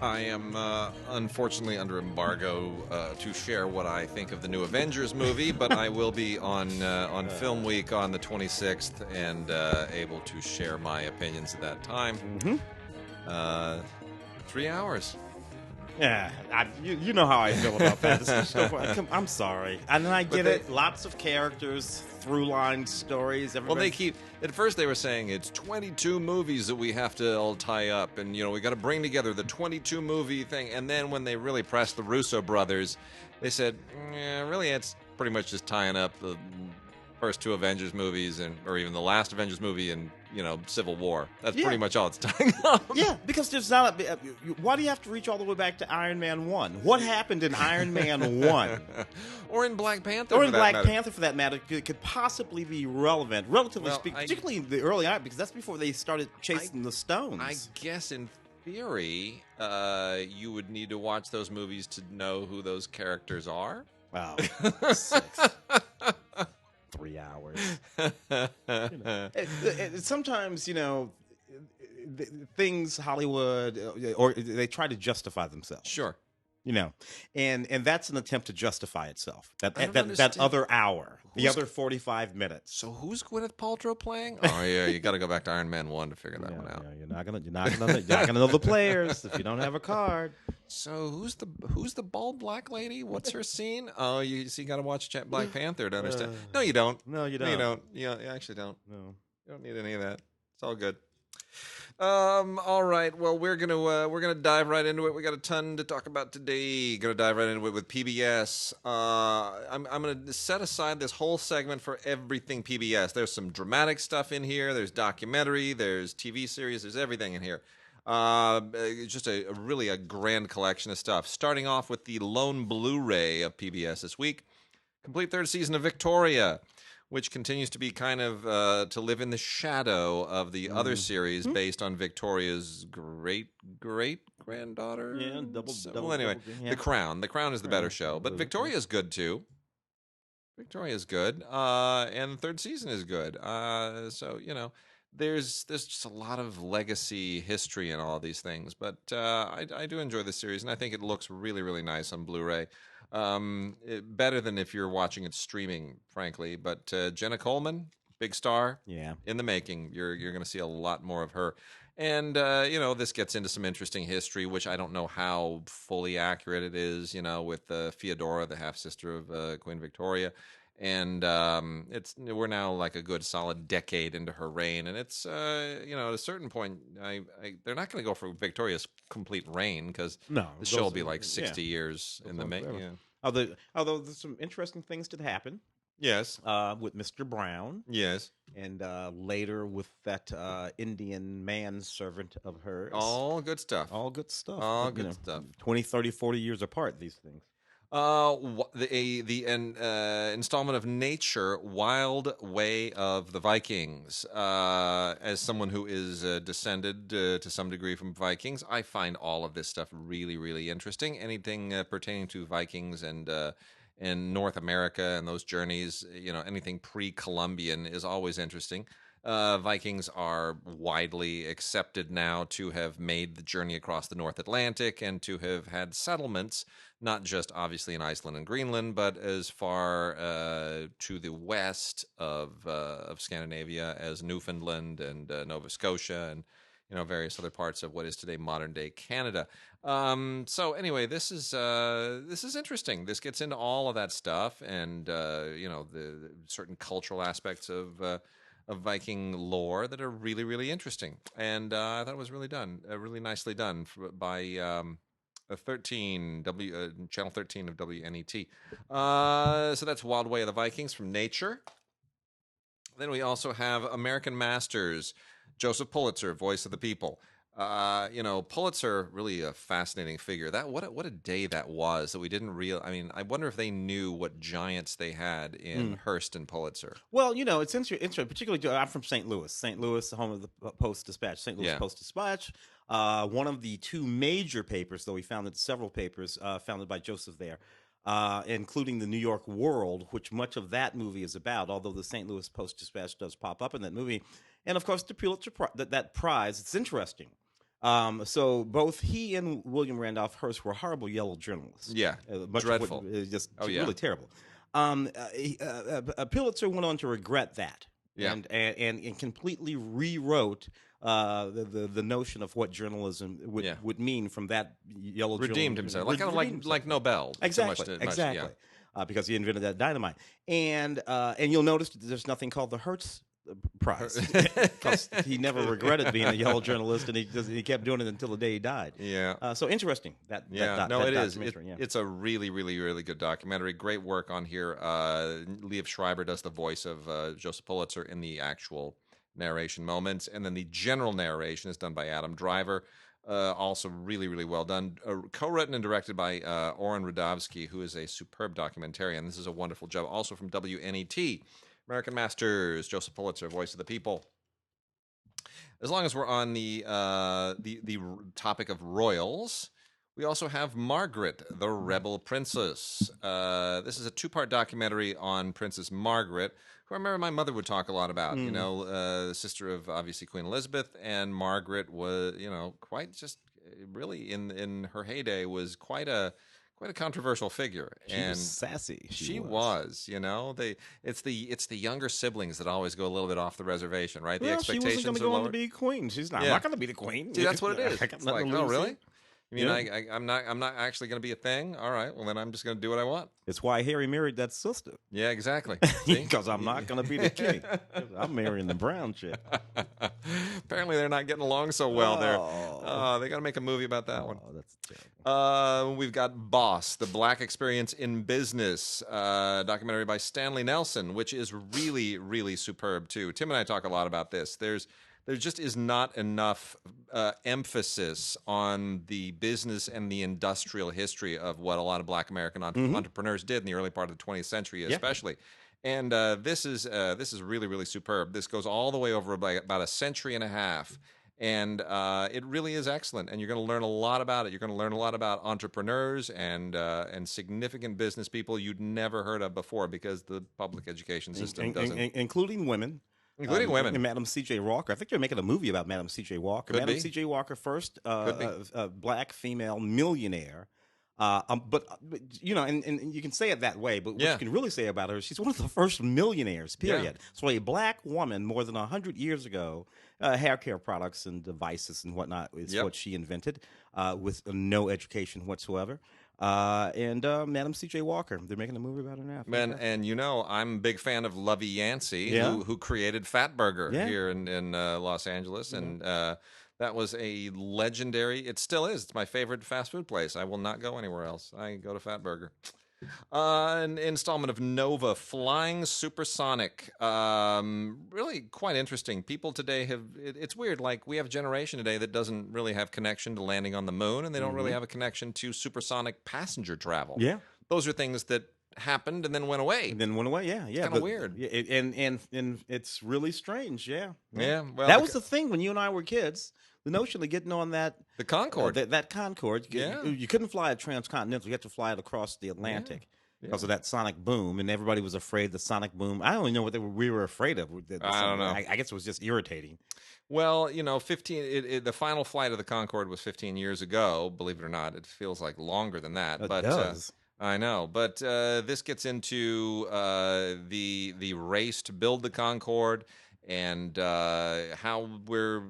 I am unfortunately under embargo to share what I think of the new Avengers movie, but I will be on Film Week on the 26th and able to share my opinions at that time. 3 hours. Yeah, you know how I feel about fantasy stuff. I'm sorry. And I get it. Lots of characters, through-line stories. Well, they keep... At first they were saying it's 22 movies that we have to all tie up, and, you know, we got to bring together the 22-movie thing. And then when they really pressed the Russo brothers, they said, really, it's pretty much just tying up the first two Avengers movies, or even the last Avengers movie, and, you know, Civil War. That's pretty much all it's tying up. Yeah, because there's not a... Why do you have to reach all the way back to Iron Man 1? What happened in Iron Man 1? Or in Black Panther, or in Black Panther, for that matter, could possibly be relevant, relatively speaking, particularly in the early on, because that's before they started chasing the stones. I guess in theory, you would need to watch those movies to know who those characters are. Wow. 6. 3 hours. Sometimes, you know, things Hollywood, or they try to justify themselves. Sure. You know, and that's an attempt to justify itself. That other hour, the other 45 minutes. So who's Gwyneth Paltrow playing? Oh yeah, you got to go back to Iron Man 1 to figure that one out. Yeah, you're not gonna know the players if you don't have a card. So who's the bald black lady? What's her scene? Oh, you got to watch Black Panther to understand. No, you don't. No, you don't. No, you don't. Yeah, you actually don't. No, you don't need any of that. It's all good. All right. Well, we're gonna dive right into it. We got a ton to talk about today. Gonna dive right into it with PBS. I'm gonna set aside this whole segment for everything PBS. There's some dramatic stuff in here. There's documentary. There's TV series. There's everything in here. Just a really grand collection of stuff. Starting off with the lone Blu-ray of PBS this week, complete third season of Victoria, which continues to be kind of to live in the shadow of the other series based on Victoria's great-great-granddaughter. Yeah, double. Anyway, yeah. The Crown. The Crown is the better show, but Victoria's good too. Victoria's good, and the third season is good. So, you know, there's just a lot of legacy history in all of these things, but I do enjoy this series, and I think it looks really, really nice on Blu-ray. Better than if you're watching it streaming, frankly. But Jenna Coleman, big star, in the making. You're going to see a lot more of her. And, you know, this gets into some interesting history, which I don't know how fully accurate it is, you know, with Feodora, the half-sister of Queen Victoria. And we're now like a good solid decade into her reign, and it's you know, at a certain point, they're not going to go for Victoria's complete reign, because the show will be like 60 years in the making. Yeah. Although there's some interesting things to happen. Yes. With Mr. Brown. Yes. And later with that Indian manservant of hers. All good stuff. All good stuff. All good stuff. 20, 30, 40 years apart, these things. The installment of Nature, Wild Way of the Vikings. As someone who is descended to some degree from Vikings, I find all of this stuff really, really interesting. Anything pertaining to Vikings and North America and those journeys, you know, anything pre-Columbian is always interesting. Vikings are widely accepted now to have made the journey across the North Atlantic and to have had settlements, not just obviously in Iceland and Greenland, but as far to the west of Scandinavia as Newfoundland and Nova Scotia and, you know, various other parts of what is today modern day Canada. So anyway, this is interesting. This gets into all of that stuff and you know, the certain cultural aspects of Viking lore that are really, really interesting. And I thought it was really nicely done by Channel 13 of WNET. So that's Wild Way of the Vikings from Nature. Then we also have American Masters, Joseph Pulitzer, Voice of the People. You know, Pulitzer, really a fascinating figure. What a day that was that we didn't I mean, I wonder if they knew what giants they had in Hearst and Pulitzer. Well, you know, it's interesting, particularly I'm from St. Louis. St. Louis, the home of the Post-Dispatch. St. Louis Post-Dispatch. One of the two major papers, though we founded several papers founded by Joseph there, including the New York World, which much of that movie is about, although the St. Louis Post-Dispatch does pop up in that movie. And, of course, the Pulitzer that prize. It's interesting. So both he and William Randolph Hearst were horrible yellow journalists. Yeah, dreadful. Just Oh, yeah. really terrible. Pulitzer went on to regret that, Yeah. and completely rewrote the notion of what journalism would mean from that yellow. Redeemed himself, like Nobel. Exactly. Because he invented that dynamite, and you'll notice that there's nothing called the Hertz Prize because he never regretted being a yellow journalist, and he kept doing it until the day he died. Yeah. So interesting. It is. It's a really, really, really good documentary. Great work on here. Liev Schreiber does the voice of Joseph Pulitzer in the actual narration moments, and then the general narration is done by Adam Driver. Also really, really well done. Co-written and directed by Oren Radovsky, who is a superb documentarian. This is a wonderful job. Also from WNET. American Masters, Joseph Pulitzer, Voice of the People. As long as we're on the topic of royals, we also have Margaret, the Rebel Princess. This is a 2-part documentary on Princess Margaret, who I remember my mother would talk a lot about. You know, the sister of obviously Queen Elizabeth, and Margaret was, quite just really in her heyday was quite a controversial figure. She was sassy. She was. It's the younger siblings that always go a little bit off the reservation, right? The expectations she wasn't going to be queen. She's not. I'm not going to be the queen. See, that's what it is. It's like, oh, really? You mean Yeah. I'm not actually going to be a thing? All right, well then I'm just going to do what I want. It's why Harry married that sister. Yeah, exactly. Because I'm not going to be the king. I'm marrying the brown chick. Apparently they're not getting along so well there. They got to make a movie about that one. That's terrible. We've got Boss, the Black Experience in Business, documentary by Stanley Nelson, which is really, really superb too. Tim and I talk a lot about this. There just is not enough emphasis on the business and the industrial history of what a lot of Black American entrepreneurs did in the early part of the 20th century, especially. And this is really, really superb. This goes all the way over about a century and a half, and it really is excellent. And you're going to learn a lot about it. You're going to learn a lot about entrepreneurs and significant business people you'd never heard of before, because the public education system doesn't, including women. Including women. And Madam C.J. Walker. I think they're making a movie about Madam C.J. Walker. Madam C.J. Walker, first black female millionaire. But you can say it that way, but what you can really say about her is she's one of the first millionaires, period. Yeah. So a black woman more than 100 years ago, hair care products and devices and whatnot is what she invented with no education whatsoever. And Madam C.J. Walker. They're making a movie about her now. And I'm a big fan of Lovey Yancey, who created Fatburger here in Los Angeles, and that was a legendary. It still is. It's my favorite fast food place. I will not go anywhere else. I go to Fatburger. An installment of Nova, Flying Supersonic. Really quite interesting. People today it's weird. Like, we have a generation today that doesn't really have connection to landing on the moon, and they don't really have a connection to supersonic passenger travel. Yeah. Those are things that happened and then went away. Yeah. It's kind of weird. And it's really strange. Yeah. Well, that was the thing when you and I were kids. The notion of getting on the Concorde. That Concorde, you couldn't fly it transcontinental. You had to fly it across the Atlantic because of that sonic boom, and everybody was afraid of the sonic boom. I don't even know what we were afraid of. I don't know. I guess it was just irritating. Well, the final flight of the Concorde was 15 years ago. Believe it or not, it feels like longer than that. It does. I know, but this gets into the race to build the Concorde, and how we're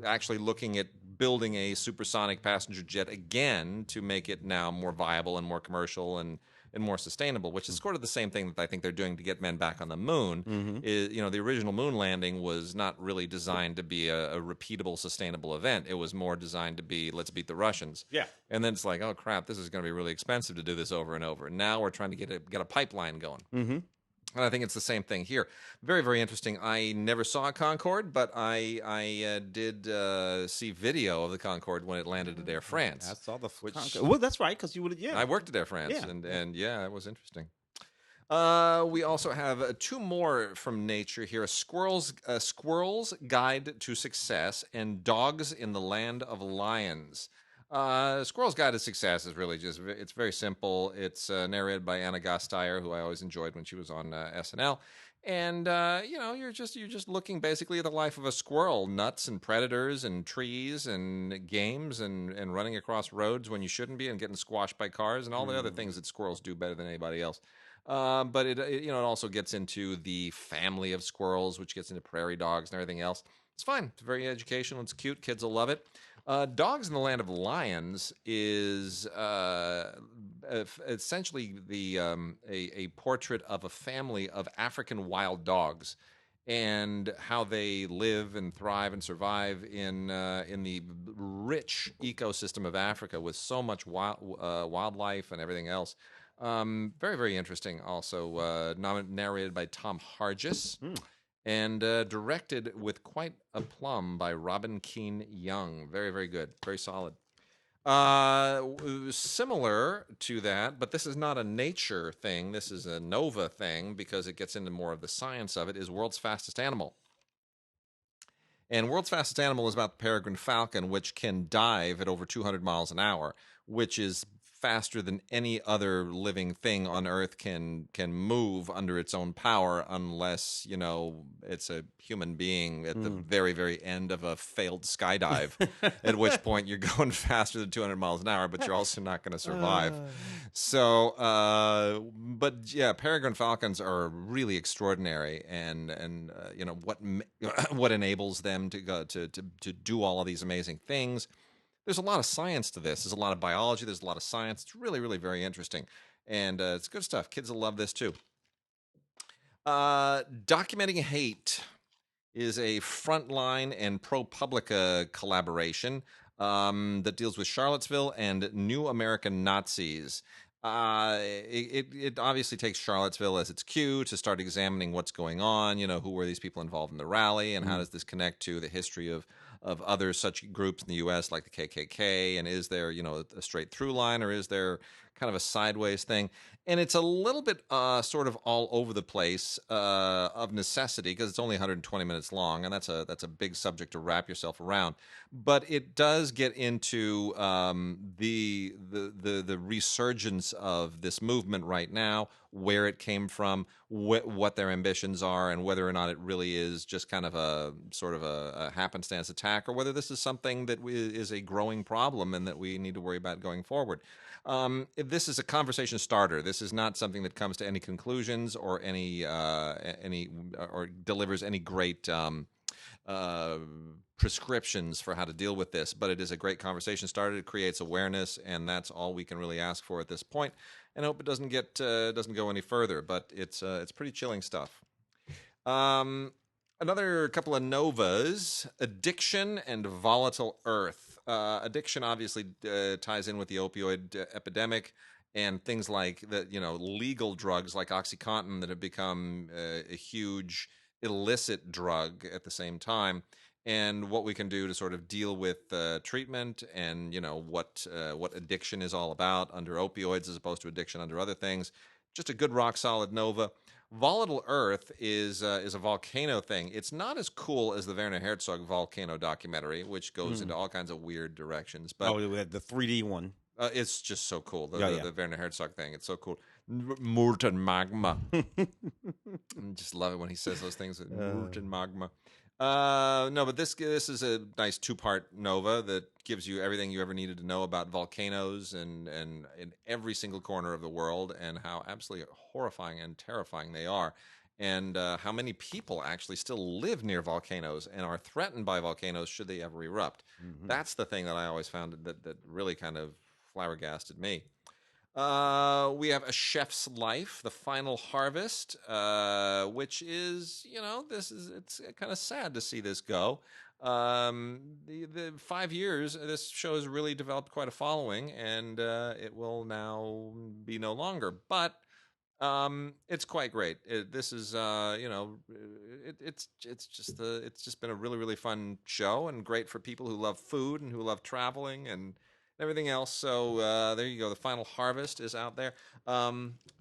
actually looking at building a supersonic passenger jet again to make it now more viable and more commercial and more sustainable, which is sort of the same thing that I think they're doing to get men back on the moon. Is, the original moon landing was not really designed to be a repeatable, sustainable event. It was more designed to be, let's beat the Russians. Yeah. And then it's like, oh crap, this is going to be really expensive to do this over and over. And now we're trying to get a pipeline going. And I think it's the same thing here. Very, very interesting. I never saw a Concorde, but I did see video of the Concorde when it landed at Air France. I saw the Concorde. Well, that's right, because you would have, I worked at Air France, and it was interesting. We also have two more from nature here: a Squirrel's Guide to Success and Dogs in the Land of Lions. Squirrel's Guide to Success is really it's very simple. It's narrated by Anna Gasteyer, who I always enjoyed when she was on SNL. And, you're just looking basically at the life of a squirrel, nuts and predators and trees and games and running across roads when you shouldn't be and getting squashed by cars and all the other things that squirrels do better than anybody else. But it also gets into the family of squirrels, which gets into prairie dogs and everything else. It's fine. It's very educational. It's cute. Kids will love it. Dogs in the Land of Lions is essentially a portrait of a family of African wild dogs and how they live and thrive and survive in the rich ecosystem of Africa with so much wildlife and everything else. Very, very interesting. Also narrated by Tom Hargis. And directed with quite aplomb by Robin Keane Young. Very, very good. Very solid. Similar to that, but this is not a nature thing. This is a Nova thing because it gets into more of the science of it, is World's Fastest Animal. And World's Fastest Animal is about the peregrine falcon, which can dive at over 200 miles an hour, which is faster than any other living thing on Earth can move under its own power, unless it's a human being at the very, very end of a failed skydive, at which point you're going faster than 200 miles an hour, but you're also not going to survive. So, but yeah, peregrine falcons are really extraordinary, and what enables them to go to do all of these amazing things. There's a lot of science to this. There's a lot of biology. There's a lot of science. It's really, really very interesting. And it's good stuff. Kids will love this, too. Documenting Hate is a Frontline and ProPublica collaboration that deals with Charlottesville and New American Nazis. It obviously takes Charlottesville as its cue to start examining what's going on. Who were these people involved in the rally, and how does this connect to the history of other such groups in the U.S. like the KKK, and is there, a straight through line, or is there kind of a sideways thing? And it's a little bit sort of all over the place of necessity, because it's only 120 minutes long, and that's a big subject to wrap yourself around. But it does get into the resurgence of this movement right now, where it came from, what their ambitions are, and whether or not it really is just kind of a sort of a happenstance attack, or whether this is something that is a growing problem and that we need to worry about going forward. This is a conversation starter. This is not something that comes to any conclusions or any or delivers any great prescriptions for how to deal with this, but it is a great conversation starter. It creates awareness, and that's all we can really ask for at this point. And I hope it doesn't go any further, but it's pretty chilling stuff. Another couple of novas: Addiction and Volatile Earth. Addiction obviously ties in with the opioid epidemic and things like legal drugs like OxyContin that have become a huge illicit drug at the same time, and what we can do to sort of deal with treatment and what addiction is all about under opioids as opposed to addiction under other things. Just a good rock solid nova. Volatile Earth is a volcano thing. It's not as cool as the Werner Herzog volcano documentary, which goes into all kinds of weird directions. But we had the 3D one. It's just so cool. The Werner Herzog thing. It's so cool. Molten magma. I just love it when he says those things. Molten magma. No, but this is a nice 2-part nova that gives you everything you ever needed to know about volcanoes and in every single corner of the world, and how absolutely horrifying and terrifying they are, and how many people actually still live near volcanoes and are threatened by volcanoes should they ever erupt. Mm-hmm. That's the thing that I always found that really kind of flabbergasted me. We have A Chef's Life, The Final Harvest, which is, it's kind of sad to see this go. The 5 years, this show has really developed quite a following, and it will now be no longer. But it's quite great. This is, it's just been a really, really fun show, and great for people who love food and who love traveling and everything else. So there you go. The Final Harvest is out there.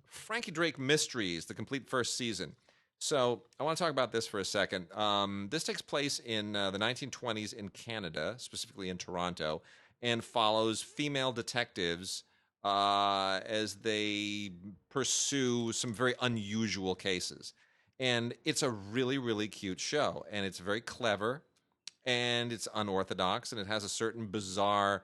Frankie Drake Mysteries, the complete first season. So I want to talk about this for a second. This takes place in the 1920s in Canada, specifically in Toronto. and follows female detectives as they pursue some very unusual cases. And it's a really, really cute show, and it's very clever, and it's unorthodox, and it has a certain bizarre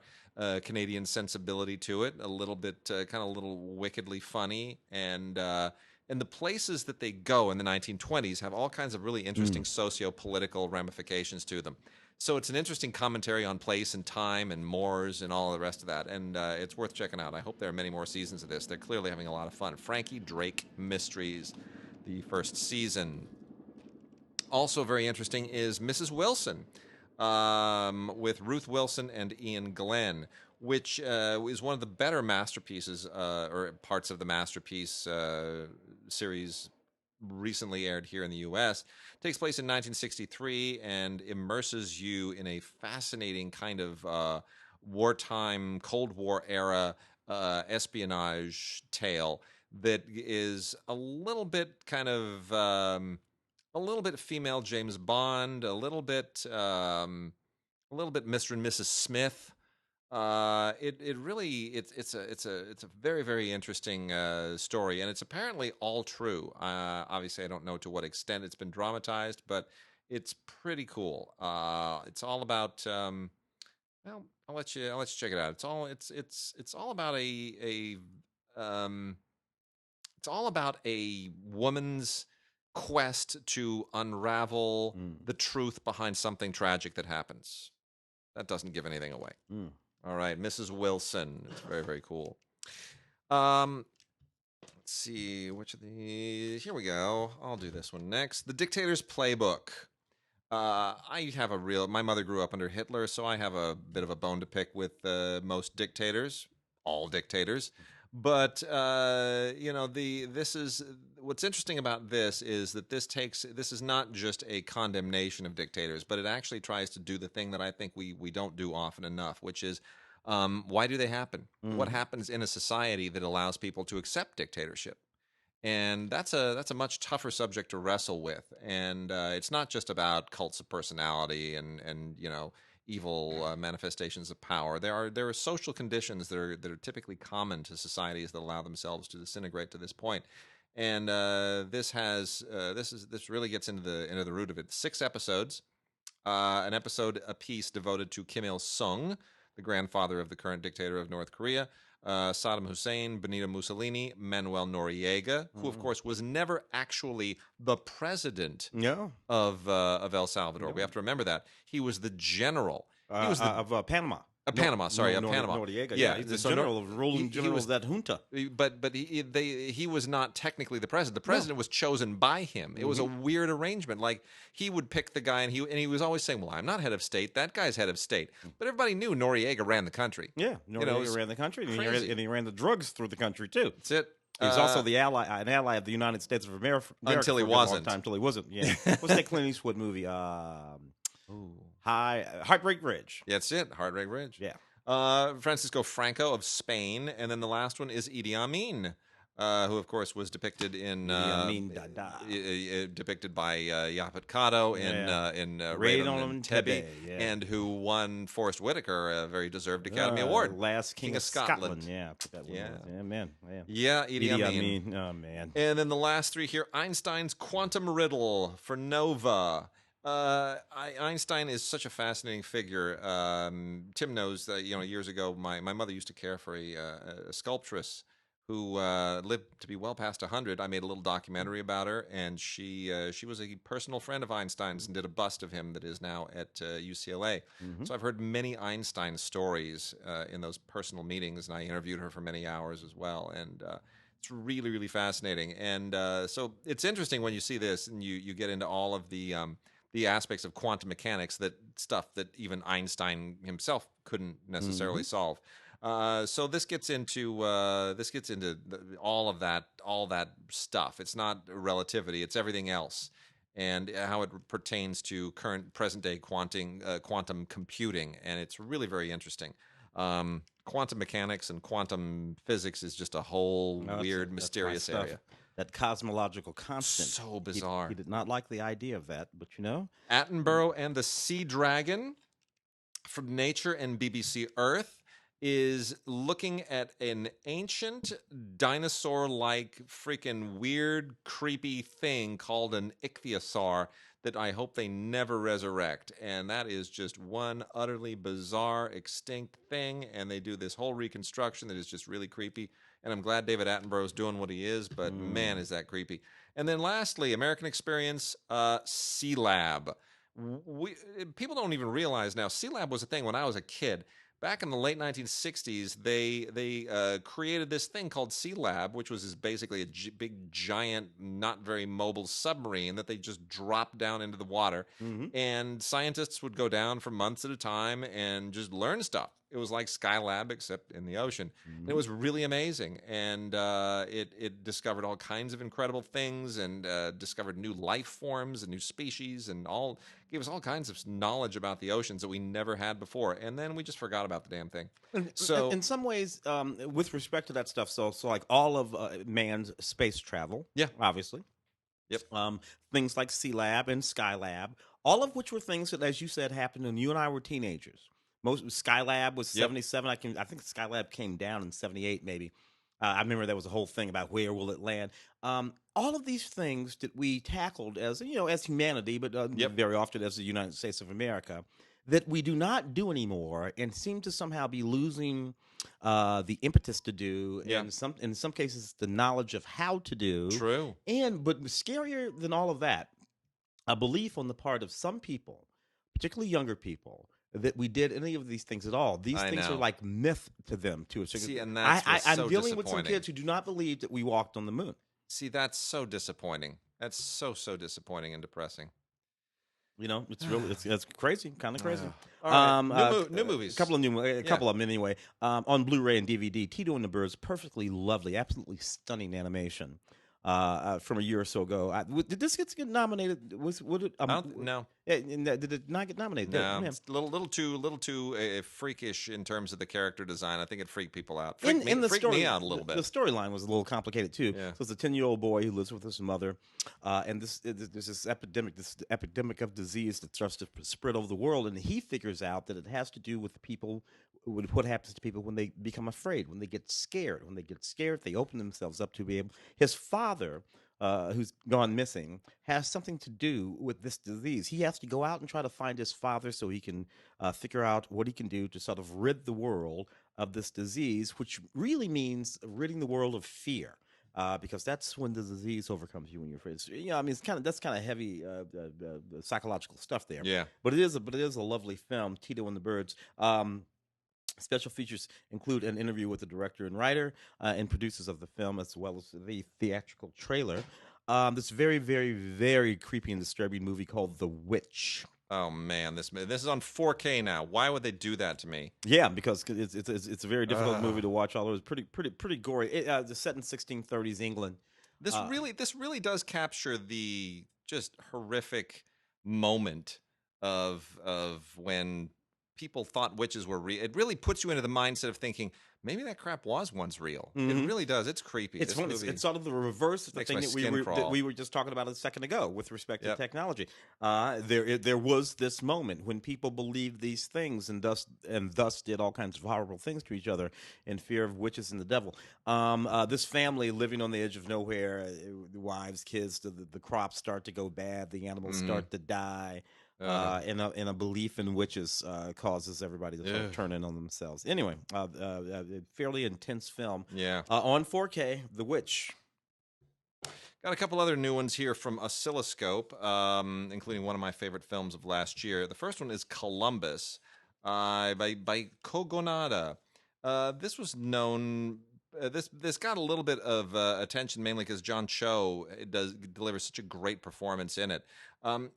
Canadian sensibility to it, a little bit kind of a little wickedly funny, and the places that they go in the 1920s have all kinds of really interesting socio-political ramifications to them. So it's an interesting commentary on place and time and mores and all the rest of that, and it's worth checking out. I hope there are many more seasons of this. They're clearly having a lot of fun. Frankie Drake Mysteries, the first season. Also very interesting is Mrs. Wilson, with Ruth Wilson and Ian Glenn, which is one of the better masterpieces or parts of the Masterpiece series recently aired here in the U.S. Takes place in 1963 and immerses you in a fascinating kind of wartime, Cold War era espionage tale that is a little bit kind of a little bit female James Bond, a little bit Mr. and Mrs. Smith. It's a very, very interesting story, and it's apparently all true. Obviously, I don't know to what extent it's been dramatized, but it's pretty cool. It's all about well, I'll let you check it out. It's all about it's all about a woman's quest to unravel the truth behind something tragic that happens. That doesn't give anything away. All right, Mrs. Wilson. It's very, very cool. Let's see, which of these? Here we go. I'll do this one next. The Dictator's Playbook. My mother grew up under Hitler, so I have a bit of a bone to pick with most dictators, all dictators. But what's interesting about this is that this is not just a condemnation of dictators, but it actually tries to do the thing that I think we don't do often enough, which is why do they happen? What happens in a society that allows people to accept dictatorship? And that's a much tougher subject to wrestle with. And it's not just about cults of personality and evil manifestations of power. There are social conditions that are typically common to societies that allow themselves to disintegrate to this point. And this really gets into the root of it. 6 episodes, an episode apiece devoted to Kim Il Sung, the grandfather of the current dictator of North Korea, Saddam Hussein, Benito Mussolini, Manuel Noriega, who of course was never actually the president of El Salvador. We have to remember that he was the general. He was of Panama. Panama, Panama. Noriega, yeah, he's the general, ruling general of that junta. But he was not technically the president. The president was chosen by him. It was a weird arrangement. Like, he would pick the guy, and he was always saying, "Well, I'm not head of state. That guy's head of state." But everybody knew Noriega ran the country. Yeah, Noriega ran the country, and he ran the drugs through the country too. That's it. He was also an ally of the United States of America until he wasn't. Until he wasn't. Yeah. What's that Clint Eastwood movie? Heartbreak Ridge. That's it. Heartbreak Ridge. Yeah. Francisco Franco of Spain, and then the last one is Idi Amin, who of course was depicted in depicted by Yaphet Kotto in Raid on Entebbe, and who won Forrest Whitaker a very deserved Academy Award. Last King of Scotland. Yeah, Idi Amin. Oh man. And then the last 3 here: Einstein's Quantum Riddle for Nova. Einstein is such a fascinating figure. Tim knows that years ago my mother used to care for a sculptress who lived to be well past 100. I made a little documentary about her, and she was a personal friend of Einstein's and did a bust of him that is now at UCLA. So I've heard many Einstein stories in those personal meetings, and I interviewed her for many hours as well. And it's really, really fascinating. And so it's interesting when you see this and you get into all of the aspects of quantum mechanics, stuff that even Einstein himself couldn't necessarily solve. So this gets into all that stuff. It's not relativity; it's everything else, and how it pertains to present day quantum computing, and it's really very interesting. Quantum mechanics and quantum physics is just a whole weird, mysterious area. That cosmological constant. So bizarre. He did not like the idea of that, but Attenborough and the Sea Dragon. from Nature and BBC Earth is looking at an ancient dinosaur-like freaking weird, creepy thing called an ichthyosaur that I hope they never resurrect. And that is just one utterly bizarre, extinct thing. And they do this whole reconstruction that is just really creepy. And I'm glad David Attenborough's doing what he is, but man, is that creepy. And then lastly, American Experience, Sealab. People don't even realize now, Sealab was a thing when I was a kid. Back in the late 1960s, they created this thing called Sealab, which was basically a big, giant, not very mobile submarine that they just dropped down into the water. Mm-hmm. And scientists would go down for months at a time and just learn stuff. It was like Skylab, except in the ocean. Mm-hmm. And it was really amazing. And it discovered all kinds of incredible things and discovered new life forms and new species and gave us all kinds of knowledge about the oceans that we never had before. And then we just forgot about the damn thing. So, in some ways, with respect to that stuff, so like all of man's space travel, obviously. Yep. Things like Sealab and Skylab, all of which were things that, as you said, happened when you and I were teenagers. Skylab was 77. I think Skylab came down in 78, maybe. I remember there was a whole thing about where will it land. All of these things that we tackled as humanity, but very often as the United States of America, that we do not do anymore, and seem to somehow be losing the impetus to do. Yeah. And in some cases, the knowledge of how to do. True. But scarier than all of that, a belief on the part of some people, particularly younger people, that we did any of these things at all. These things are like myth to them. And that's I'm dealing with some kids who do not believe that we walked on the moon. See, that's so disappointing. That's so disappointing and depressing. It's really it's crazy, kind of crazy. All right. New movies. A couple of them anyway. On Blu-ray and DVD, Tito and the Birds, perfectly lovely, absolutely stunning animation. From a year or so ago. Did this get nominated? No. Did it not get nominated? No, it's a little too freakish in terms of the character design. I think it freaked people out. Freaked me out a little bit. The storyline was a little complicated too. Yeah. So it's a 10-year-old boy who lives with his mother, and there's this epidemic of disease that starts to spread over the world, and he figures out that it has to do with the people. What happens to people when they become afraid, when they get scared. When they get scared, they open themselves up to be able. His father, who's gone missing, has something to do with this disease. He has to go out and try to find his father so he can figure out what he can do to sort of rid the world of this disease, which really means ridding the world of fear. Because that's when the disease overcomes you when you're afraid. So, that's kind of heavy psychological stuff there. Yeah, but it is a lovely film, Tito and the Birds. Special features include an interview with the director and writer and producers of the film, as well as the theatrical trailer. This very, very, very creepy and disturbing movie called The Witch. Oh man, this is on 4K now. Why would they do that to me? Yeah, because it's a very difficult movie to watch. Although it's pretty gory. It's set in 1630s England. This really does capture the just horrific moment of when people thought witches were real. It really puts you into the mindset of thinking maybe that crap was once real. Mm-hmm. It really does. It's creepy. It's sort of the reverse of the thing that we were just talking about a second ago with respect to technology. There was this moment when people believed these things and thus did all kinds of horrible things to each other in fear of witches and the devil. This family living on the edge of nowhere, wives, kids, the crops start to go bad, the animals start to die. In a belief in witches causes everybody to sort of turn in on themselves. Anyway, a fairly intense film. Yeah. On 4K, The Witch. Got a couple other new ones here from Oscilloscope, including one of my favorite films of last year. The first one is Columbus by Kogonada. This was known. This got a little bit of attention mainly because John Cho delivers such a great performance in it.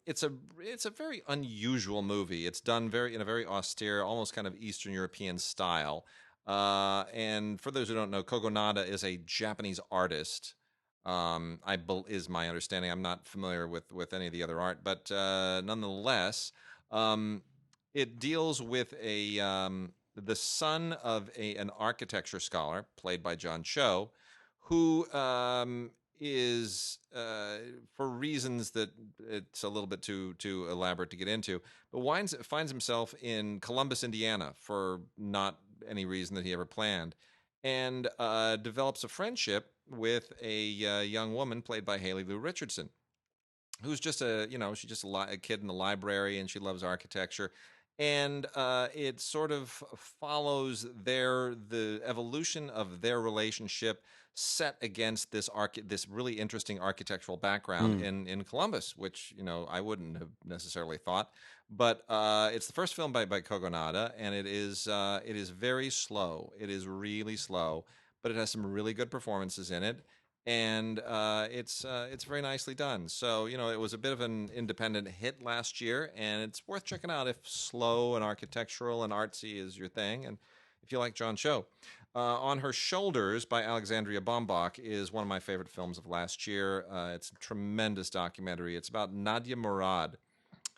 It's a very unusual movie. It's done in a very austere, almost kind of Eastern European style. And for those who don't know, Kogonada is a Japanese artist. Is my understanding. I'm not familiar with any of the other art, but nonetheless, it deals with the son of an architecture scholar, played by John Cho, who is for reasons that it's a little bit too elaborate to get into, but finds himself in Columbus, Indiana, for not any reason that he ever planned, and develops a friendship with a young woman played by Haley Lou Richardson, who's just she's just a kid in the library, and she loves architecture. And it sort of follows the evolution of their relationship set against this really interesting architectural background in Columbus, which I wouldn't have necessarily thought. But it's the first film by Kogonada, and it is very slow. It is really slow, but it has some really good performances in it, and it's very nicely done. So it was a bit of an independent hit last year, and it's worth checking out if slow and architectural and artsy is your thing, and if you like John Cho. On Her Shoulders by Alexandria Bombach is one of my favorite films of last year. It's a tremendous documentary. It's about Nadia Murad,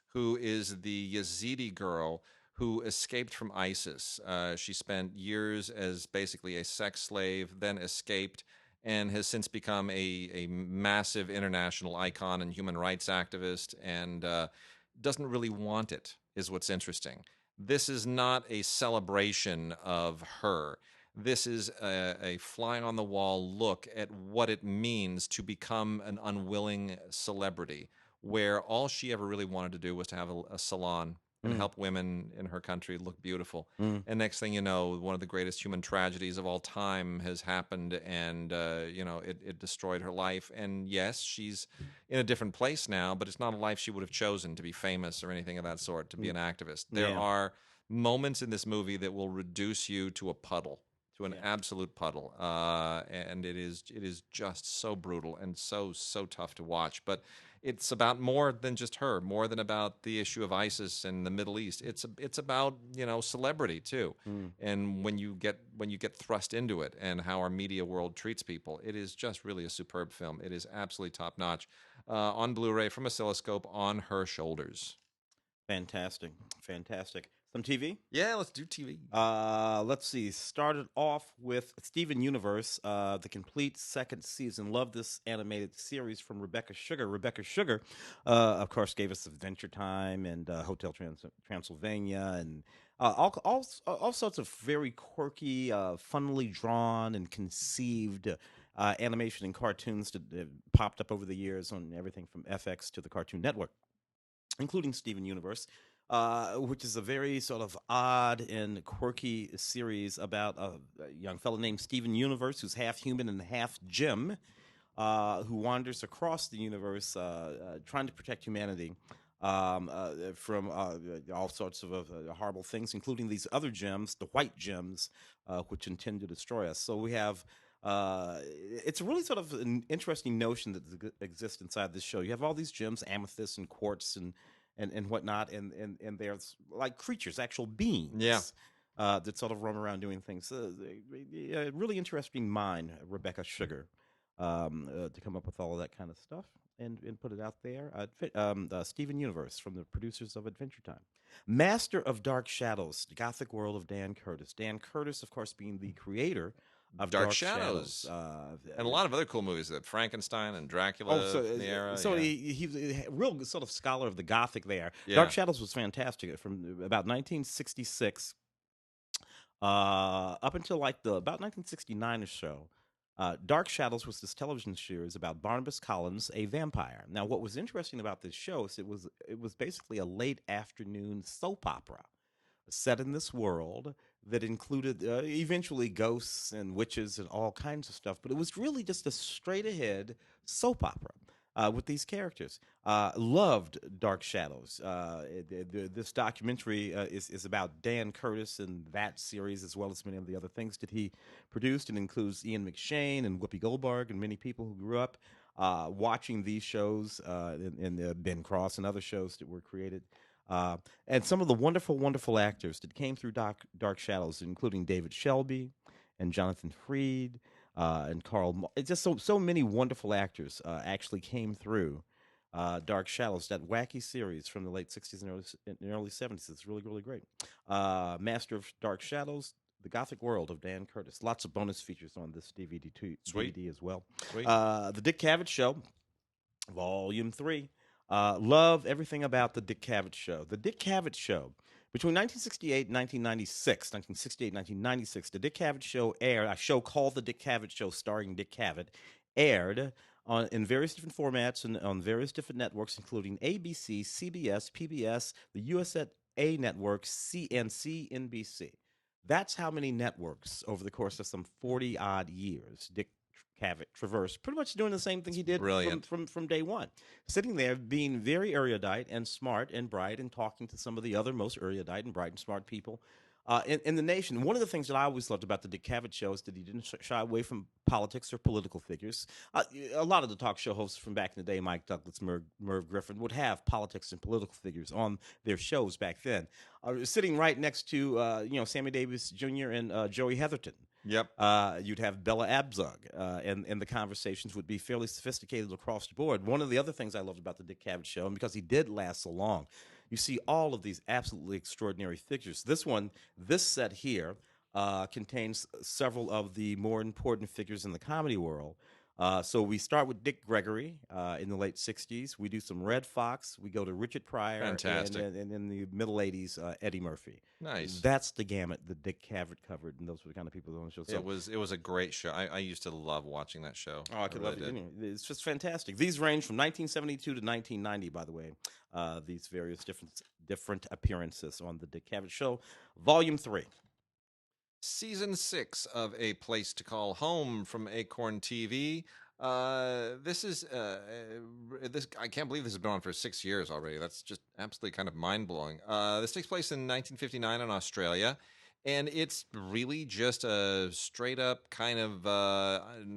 who is the Yazidi girl who escaped from ISIS. She spent years as basically a sex slave, then escaped, and has since become a massive international icon and human rights activist, and doesn't really want it, is what's interesting. This is not a celebration of her. This is a fly-on-the-wall look at what it means to become an unwilling celebrity, where all she ever really wanted to do was to have a salon and help women in her country look beautiful. And next thing you know, one of the greatest human tragedies of all time has happened, and it destroyed her life. And yes, she's in a different place now, but it's not a life she would have chosen, to be famous or anything of that sort, to be an activist. There are moments in this movie that will reduce you to a puddle, to an absolute puddle, and it is just so brutal and so tough to watch. But it's about more than just her, more than about the issue of ISIS and the Middle East. It's about celebrity too, and when you get thrust into it, and how our media world treats people. It is just really a superb film. It is absolutely top notch. On Blu-ray from Oscilloscope, On Her Shoulders. Fantastic. Some TV? Yeah, let's do TV. Let's see. Started off with Steven Universe, the complete second season. Love this animated series from Rebecca Sugar. Rebecca Sugar, of course, gave us Adventure Time and Hotel Transylvania, and all sorts of very quirky, funnily drawn and conceived animation and cartoons that popped up over the years on everything from FX to the Cartoon Network, including Steven Universe, which is a very sort of odd and quirky series about a young fellow named Steven Universe, who's half human and half gem, who wanders across the universe trying to protect humanity from all sorts of horrible things, including these other gems, the white gems, which intend to destroy us. So we have... it's really sort of an interesting notion that exists inside this show. You have all these gems, amethyst and quartz and whatnot, and they're like creatures, actual beings, that sort of roam around doing things. A really interesting mind, Rebecca Sugar, to come up with all of that kind of stuff and put it out there. Steven Universe, from the producers of Adventure Time. Master of Dark Shadows, the Gothic World of Dan Curtis. Dan Curtis, of course, being the creator of Dark Shadows. And a lot of other cool movies, that Frankenstein and Dracula in the era. So he's a real sort of scholar of the Gothic there. Yeah. Dark Shadows was fantastic from about 1966 up until about 1969 or so. Dark Shadows was this television series about Barnabas Collins, a vampire. Now, what was interesting about this show is it was basically a late afternoon soap opera set in this world that included eventually ghosts and witches and all kinds of stuff, but it was really just a straight-ahead soap opera with these characters. Loved Dark Shadows. This documentary is about Dan Curtis and that series, as well as many of the other things that he produced. It includes Ian McShane and Whoopi Goldberg and many people who grew up watching these shows, and Ben Cross and other shows that were created. And some of the wonderful, wonderful actors that came through Dark Shadows, including David Shelby and Jonathan Freed and Carl. It's just so many wonderful actors actually came through Dark Shadows, that wacky series from the late 60s and early 70s. It's really, really great. Master of Dark Shadows, The Gothic World of Dan Curtis. Lots of bonus features on this DVD as well. Sweet. The Dick Cavett Show, Volume 3. Love everything about the Dick Cavett Show. The Dick Cavett Show. Between 1968 and 1996, the Dick Cavett Show aired, a show called The Dick Cavett Show starring Dick Cavett, aired in various different formats and on various different networks, including ABC, CBS, PBS, the USA Network, CNC, NBC. That's how many networks over the course of some 40-odd years Dick Cavett traversed, pretty much doing the same thing he did from day one. Sitting there, being very erudite and smart and bright and talking to some of the other most erudite and bright and smart people in the nation. One of the things that I always loved about the Dick Cavett Show is that he didn't shy away from politics or political figures. A lot of the talk show hosts from back in the day, Mike Douglas, Merv Griffin, would have politics and political figures on their shows back then. Sitting right next to Sammy Davis Jr. and Joey Heatherton. Yep. You'd have Bella Abzug, and the conversations would be fairly sophisticated across the board. One of the other things I loved about the Dick Cavett Show, and because he did last so long, you see all of these absolutely extraordinary figures. This set here, contains several of the more important figures in the comedy world. So we start with Dick Gregory in the late 60s. We do some Red Fox. We go to Richard Pryor. Fantastic. And in the middle 80s, Eddie Murphy. Nice. That's the gamut that Dick Cavett covered, and those were the kind of people on the show. So, it was a great show. I used to love watching that show. Oh, I could love it. Anyway, it's just fantastic. These range from 1972 to 1990, by the way. These various different appearances on the Dick Cavett Show, Volume 3. Season 6 of A Place to Call Home from Acorn TV. This is this. I can't believe this has been on for 6 years already. That's just absolutely kind of mind blowing. This takes place in 1959 in Australia, and it's really just a straight up kind of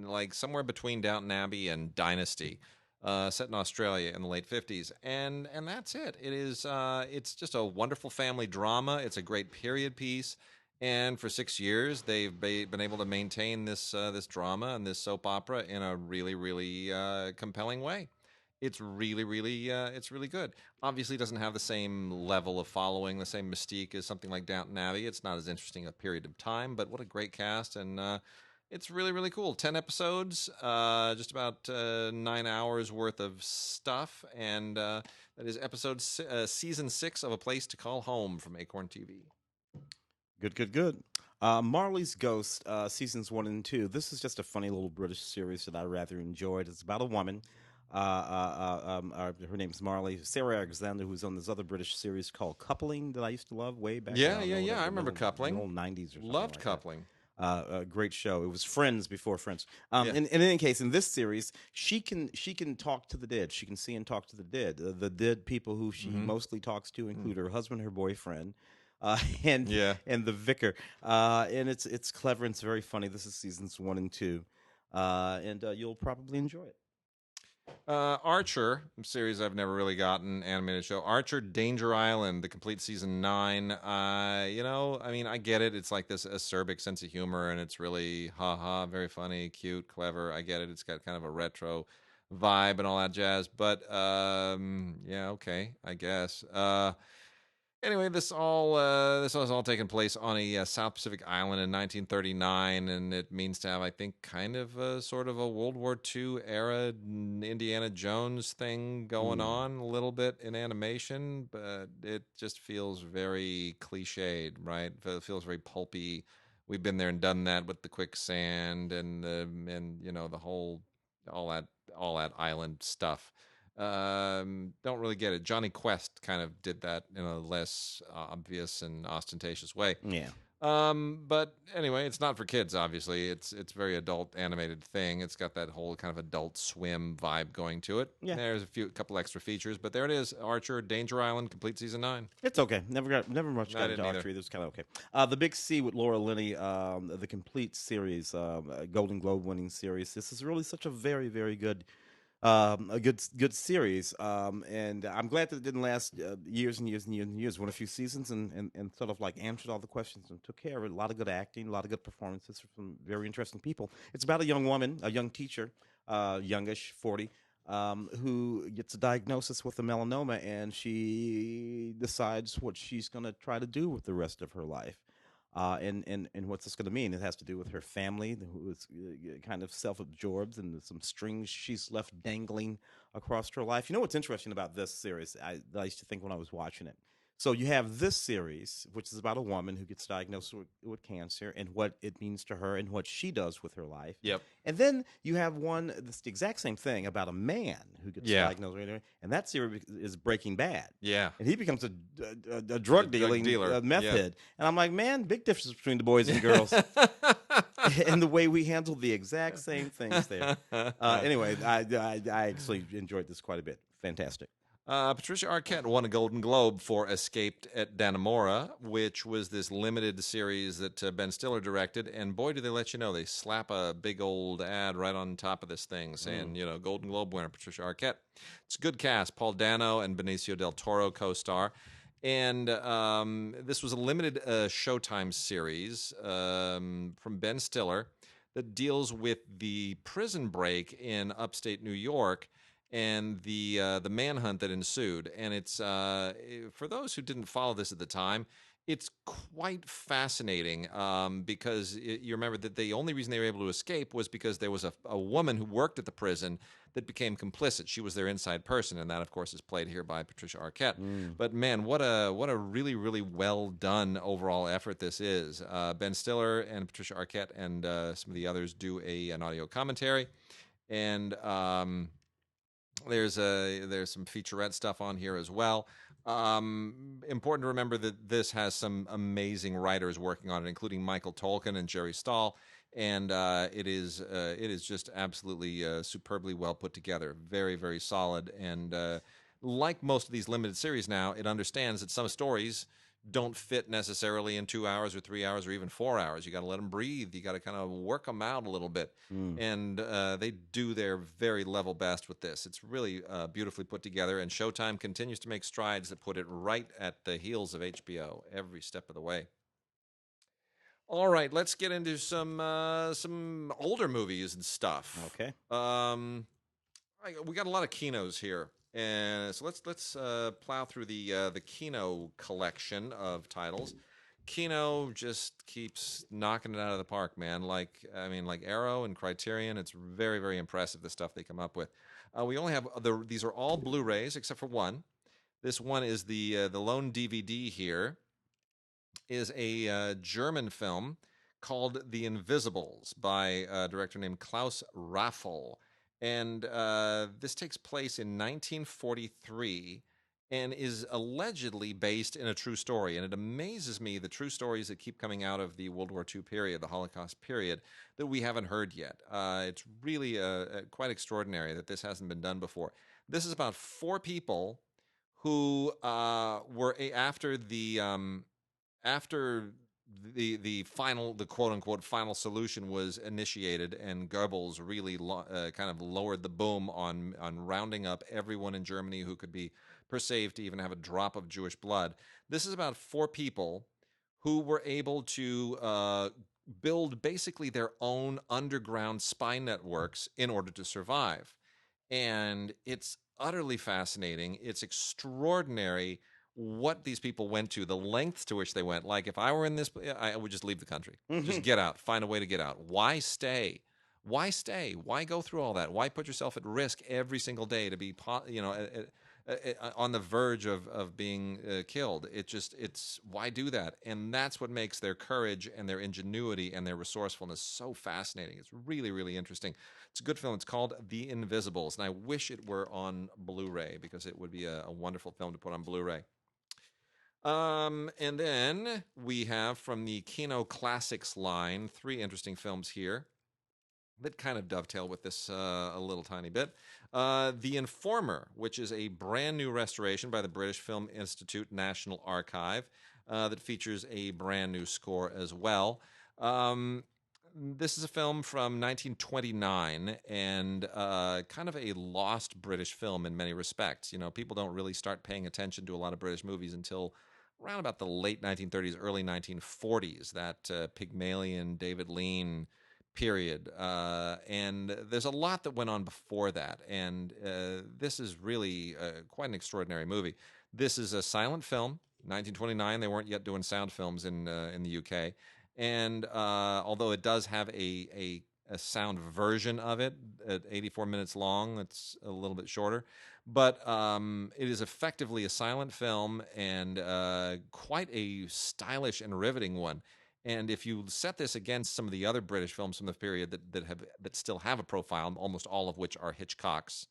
like somewhere between Downton Abbey and Dynasty. Set in Australia in the late 50s, and that's it. It is it's just a wonderful family drama. It's a great period piece. And for 6 years, they've been able to maintain this drama and this soap opera in a really, really compelling way. It's really, really, it's really good. Obviously, it doesn't have the same level of following, the same mystique as something like Downton Abbey. It's not as interesting a period of time, but what a great cast, and it's really, really cool. 10 episodes, just about 9 hours worth of stuff, and that is season 6 of A Place to Call Home from Acorn TV. Good. Marley's Ghost, seasons 1 and 2. This is just a funny little British series that I rather enjoyed. It's about a woman. Her name's Marley. Sarah Alexander, who's on this other British series called Coupling that I used to love way back. Yeah. I remember Coupling. The old 90s or something. Loved like Coupling. A great show. It was Friends before Friends. In any case, in this series, she can talk to the dead. She can see and talk to the dead. The dead people who she mostly talks to include her husband, her boyfriend. And the vicar, and it's clever and it's very funny. This is seasons 1 and 2, and you'll probably enjoy it. Archer, a series I've never really gotten, animated show. Archer, Danger Island, the complete season 9. I get it. It's like this acerbic sense of humor, and it's really very funny, cute, clever. I get it. It's got kind of a retro vibe and all that jazz. But okay, I guess. Anyway, this is all taking place on a South Pacific island in 1939, and it means to have, I think, kind of a sort of a World War II era Indiana Jones thing going on a little bit in animation, but it just feels very cliched, right? It feels very pulpy. We've been there and done that with the quicksand and the whole all that island stuff. Don't really get it. Johnny Quest kind of did that in a less obvious and ostentatious way. Yeah. But anyway, it's not for kids, obviously. It's a very adult animated thing. It's got that whole kind of Adult Swim vibe going to it. Yeah. There's a couple extra features, but there it is. Archer, Danger Island, complete season 9. It's okay. Never much got into Archer. It was kind of okay. The Big C with Laura Linney, the complete series, Golden Globe winning series. This is really such a very, very good a good series, and I'm glad that it didn't last years and years and years and years. Won a few seasons and sort of like answered all the questions and took care of it. A lot of good acting, a lot of good performances from very interesting people. It's about a young woman, a young teacher, youngish, 40, who gets a diagnosis with a melanoma, and she decides what she's going to try to do with the rest of her life. And what's this going to mean? It has to do with her family, who is kind of self-absorbed, and some strings she's left dangling across her life. You know what's interesting about this series? I used to think when I was watching it. So you have this series, which is about a woman who gets diagnosed with cancer and what it means to her and what she does with her life. Yep. And then you have one that's the exact same thing about a man who gets diagnosed with it, and that series is Breaking Bad. Yeah. And he becomes a drug dealer, meth head. And I'm like, man, big difference between the boys and girls. And the way we handle the exact same things there. Anyway, I actually enjoyed this quite a bit. Fantastic. Patricia Arquette won a Golden Globe for Escaped at Dannemora, which was this limited series that Ben Stiller directed. And boy, do they let you know. They slap a big old ad right on top of this thing saying, Golden Globe winner, Patricia Arquette. It's a good cast. Paul Dano and Benicio del Toro co-star. And this was a limited Showtime series from Ben Stiller that deals with the prison break in upstate New York and the manhunt that ensued. And it's for those who didn't follow this at the time, it's quite fascinating because you remember that the only reason they were able to escape was because there was a woman who worked at the prison that became complicit. She was their inside person, and that, of course, is played here by Patricia Arquette. But man, what a really, really well done overall effort this is. Ben Stiller and Patricia Arquette and some of the others do an audio commentary, and there's some featurette stuff on here as well. Important to remember that this has some amazing writers working on it, including Michael Tolkien and Jerry Stahl, and it is just absolutely superbly well put together. Very, very solid, and like most of these limited series now, it understands that some stories don't fit necessarily in 2 hours or 3 hours or even 4 hours. You got to let them breathe. You got to kind of work them out a little bit. And they do their very level best with this. It's really beautifully put together, and Showtime continues to make strides that put it right at the heels of HBO every step of the way. All right, let's get into some older movies and stuff. Okay. We got a lot of Kinos here. And so let's plow through the Kino collection of titles. Kino just keeps knocking it out of the park, man. Like Arrow and Criterion, it's very, very impressive the stuff they come up with. We only have these are all Blu-rays except for one. This one is the lone DVD here. Is a German film called The Invisibles by a director named Klaus Raffel. And this takes place in 1943 and is allegedly based in a true story. And it amazes me, the true stories that keep coming out of the World War II period, the Holocaust period, that we haven't heard yet. It's really quite extraordinary that this hasn't been done before. This is about 4 people who were after the quote unquote final solution was initiated, and Goebbels really kind of lowered the boom on rounding up everyone in Germany who could be perceived to even have a drop of Jewish blood. This is about 4 people who were able to build basically their own underground spy networks in order to survive. And it's utterly fascinating. It's extraordinary what these people went to, the lengths to which they went. Like, if I were in this, I would just leave the country. Just get out. Find a way to get out. Why stay? Why stay? Why go through all that? Why put yourself at risk every single day to be, on the verge of being killed? It's why do that? And that's what makes their courage and their ingenuity and their resourcefulness so fascinating. It's really, really interesting. It's a good film. It's called The Invisibles, and I wish it were on Blu-ray because it would be a wonderful film to put on Blu-ray. And then we have from the Kino Classics line 3 interesting films here that kind of dovetail with this a little tiny bit. The Informer, which is a brand new restoration by the British Film Institute National Archive that features a brand new score as well. This is a film from 1929 and kind of a lost British film in many respects. You know, people don't really start paying attention to a lot of British movies until around about the late 1930s, early 1940s, that Pygmalion, David Lean period. And there's a lot that went on before that. And this is really quite an extraordinary movie. This is a silent film 1929, they weren't yet doing sound films in the UK, and although it does have a sound version of it at 84 minutes long, it's a little bit shorter, but it is effectively a silent film and quite a stylish and riveting one. And if you set this against some of the other British films from the period that still have a profile, almost all of which are Hitchcock's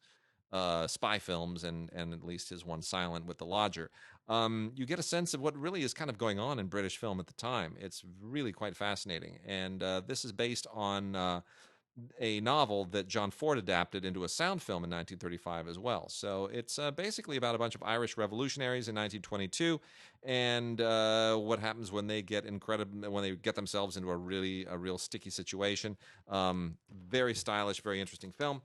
spy films, and at least his one silent with The Lodger, you get a sense of what really is kind of going on in British film at the time. It's really quite fascinating. And this is based on a novel that John Ford adapted into a sound film in 1935 as well. So it's basically about a bunch of Irish revolutionaries in 1922 and what happens when they get themselves into a real sticky situation. Very stylish, very interesting film.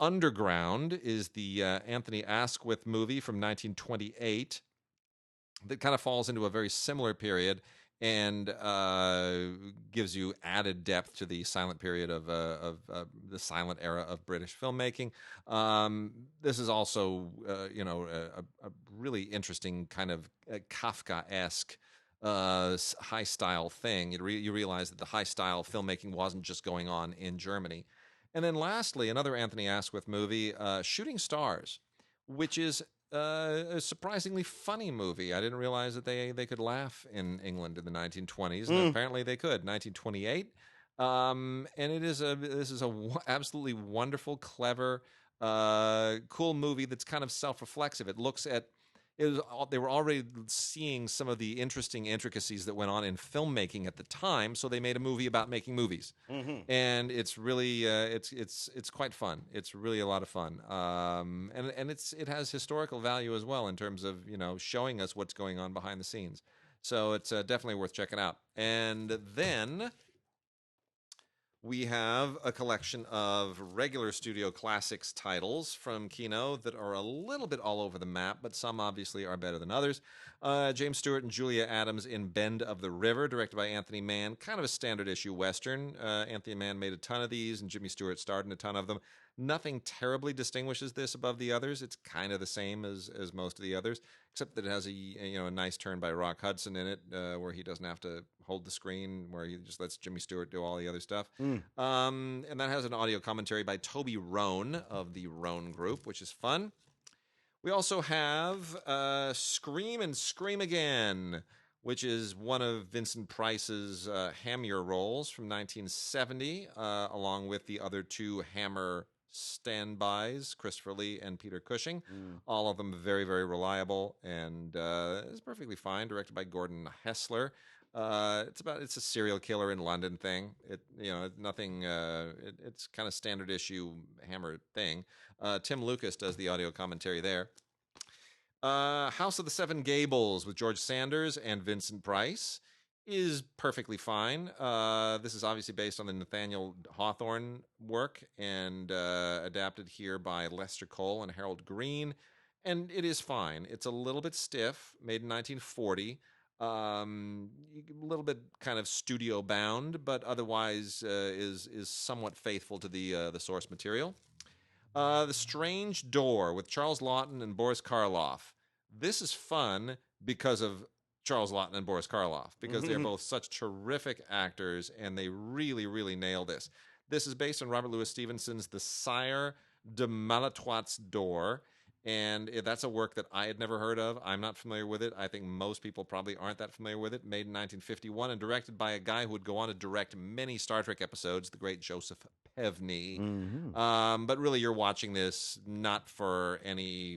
Underground is the Anthony Asquith movie from 1928 that kind of falls into a very similar period and gives you added depth to the silent period of the silent era of British filmmaking. This is also, a really interesting kind of Kafka-esque high style thing. You realize that the high style filmmaking wasn't just going on in Germany. And then lastly, another Anthony Asquith movie, Shooting Stars, which is a surprisingly funny movie. I didn't realize that they could laugh in England in the 1920s, and apparently they could. 1928, and this is a absolutely wonderful, clever, cool movie that's kind of self-reflexive. It looks at they were already seeing some of the interesting intricacies that went on in filmmaking at the time, so they made a movie about making movies, and it's really it's quite fun. It's really a lot of fun, and it has historical value as well in terms of showing us what's going on behind the scenes. So it's definitely worth checking out. And then we have a collection of regular Studio Classics titles from Kino that are a little bit all over the map, but some obviously are better than others. James Stewart and Julia Adams in Bend of the River, directed by Anthony Mann, kind of a standard issue Western. Anthony Mann made a ton of these, and Jimmy Stewart starred in a ton of them. Nothing terribly distinguishes this above the others. It's kind of the same as most of the others, except that it has a nice turn by Rock Hudson in it, where he doesn't have to hold the screen, where he just lets Jimmy Stewart do all the other stuff. And that has an audio commentary by Toby Roan of the Roan Group, which is fun. We also have Scream and Scream Again, which is one of Vincent Price's Hammer roles from 1970, along with the other two Hammer standbys, Christopher Lee and Peter Cushing. All of them very, very reliable, and it's perfectly fine. Directed by Gordon Hessler. It's a serial killer in London thing. It's kind of standard issue Hammer thing. Tim Lucas does the audio commentary there. House of the Seven Gables with George Sanders and Vincent Price is perfectly fine. This is obviously based on the Nathaniel Hawthorne work and adapted here by Lester Cole and Harold Green, and it is fine. It's a little bit stiff, made in 1940. A little bit kind of studio bound, but otherwise is somewhat faithful to the source material. The Strange Door with Charles Laughton and Boris Karloff. This is fun because of Charles Laughton and Boris Karloff, because they're both such terrific actors, and they really, really nail this. This is based on Robert Louis Stevenson's The Sire de Malatoit's Door, and that's a work that I had never heard of. I'm not familiar with it. I think most people probably aren't that familiar with it. Made in 1951 and directed by a guy who would go on to direct many Star Trek episodes, the great Joseph Pevney. But really, you're watching this not for any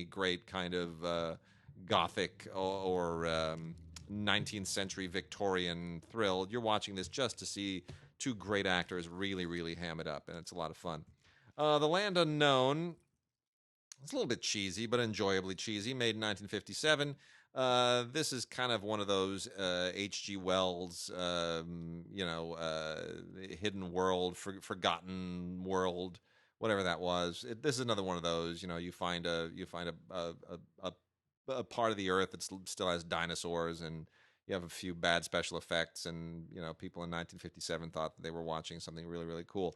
great kind of Gothic or 19th century Victorian thrill. You're watching this just to see two great actors really, really ham it up, and it's a lot of fun. The Land Unknown. It's a little bit cheesy, but enjoyably cheesy. Made in 1957. This is kind of one of those H.G. Wells, hidden world, forgotten world, whatever that was. This is another one of those. You find a part of the earth that still has dinosaurs, and you have a few bad special effects, and people in 1957 thought that they were watching something really, really cool.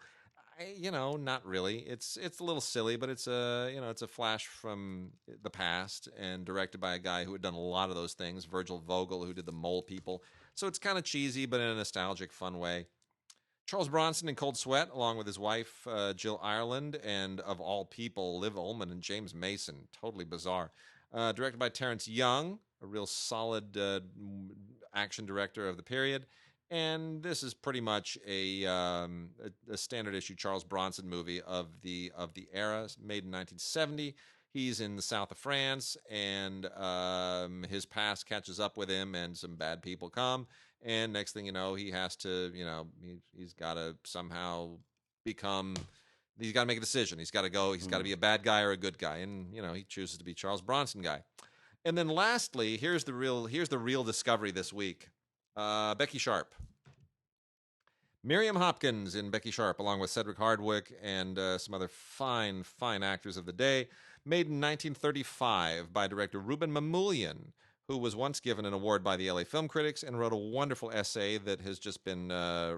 Not really. It's a little silly, but it's a flash from the past and directed by a guy who had done a lot of those things, Virgil Vogel, who did The Mole People. So it's kind of cheesy, but in a nostalgic, fun way. Charles Bronson in Cold Sweat, along with his wife, Jill Ireland, and of all people, Liv Ullmann and James Mason. Totally bizarre. Directed by Terrence Young, a real solid action director of the period. And this is pretty much a standard issue Charles Bronson movie of the era, made in 1970. He's in the south of France, and his past catches up with him, and some bad people come. And next thing you know, he has to, he's got to somehow become. He's got to make a decision. He's got to go. He's got to be a bad guy or a good guy, and he chooses to be Charles Bronson guy. And then lastly, here's the real discovery this week. Becky Sharp. Miriam Hopkins in Becky Sharp, along with Cedric Hardwicke and some other fine actors of the day, made in 1935 by director Ruben Mamoulian, who was once given an award by the LA Film Critics and wrote a wonderful essay that has just been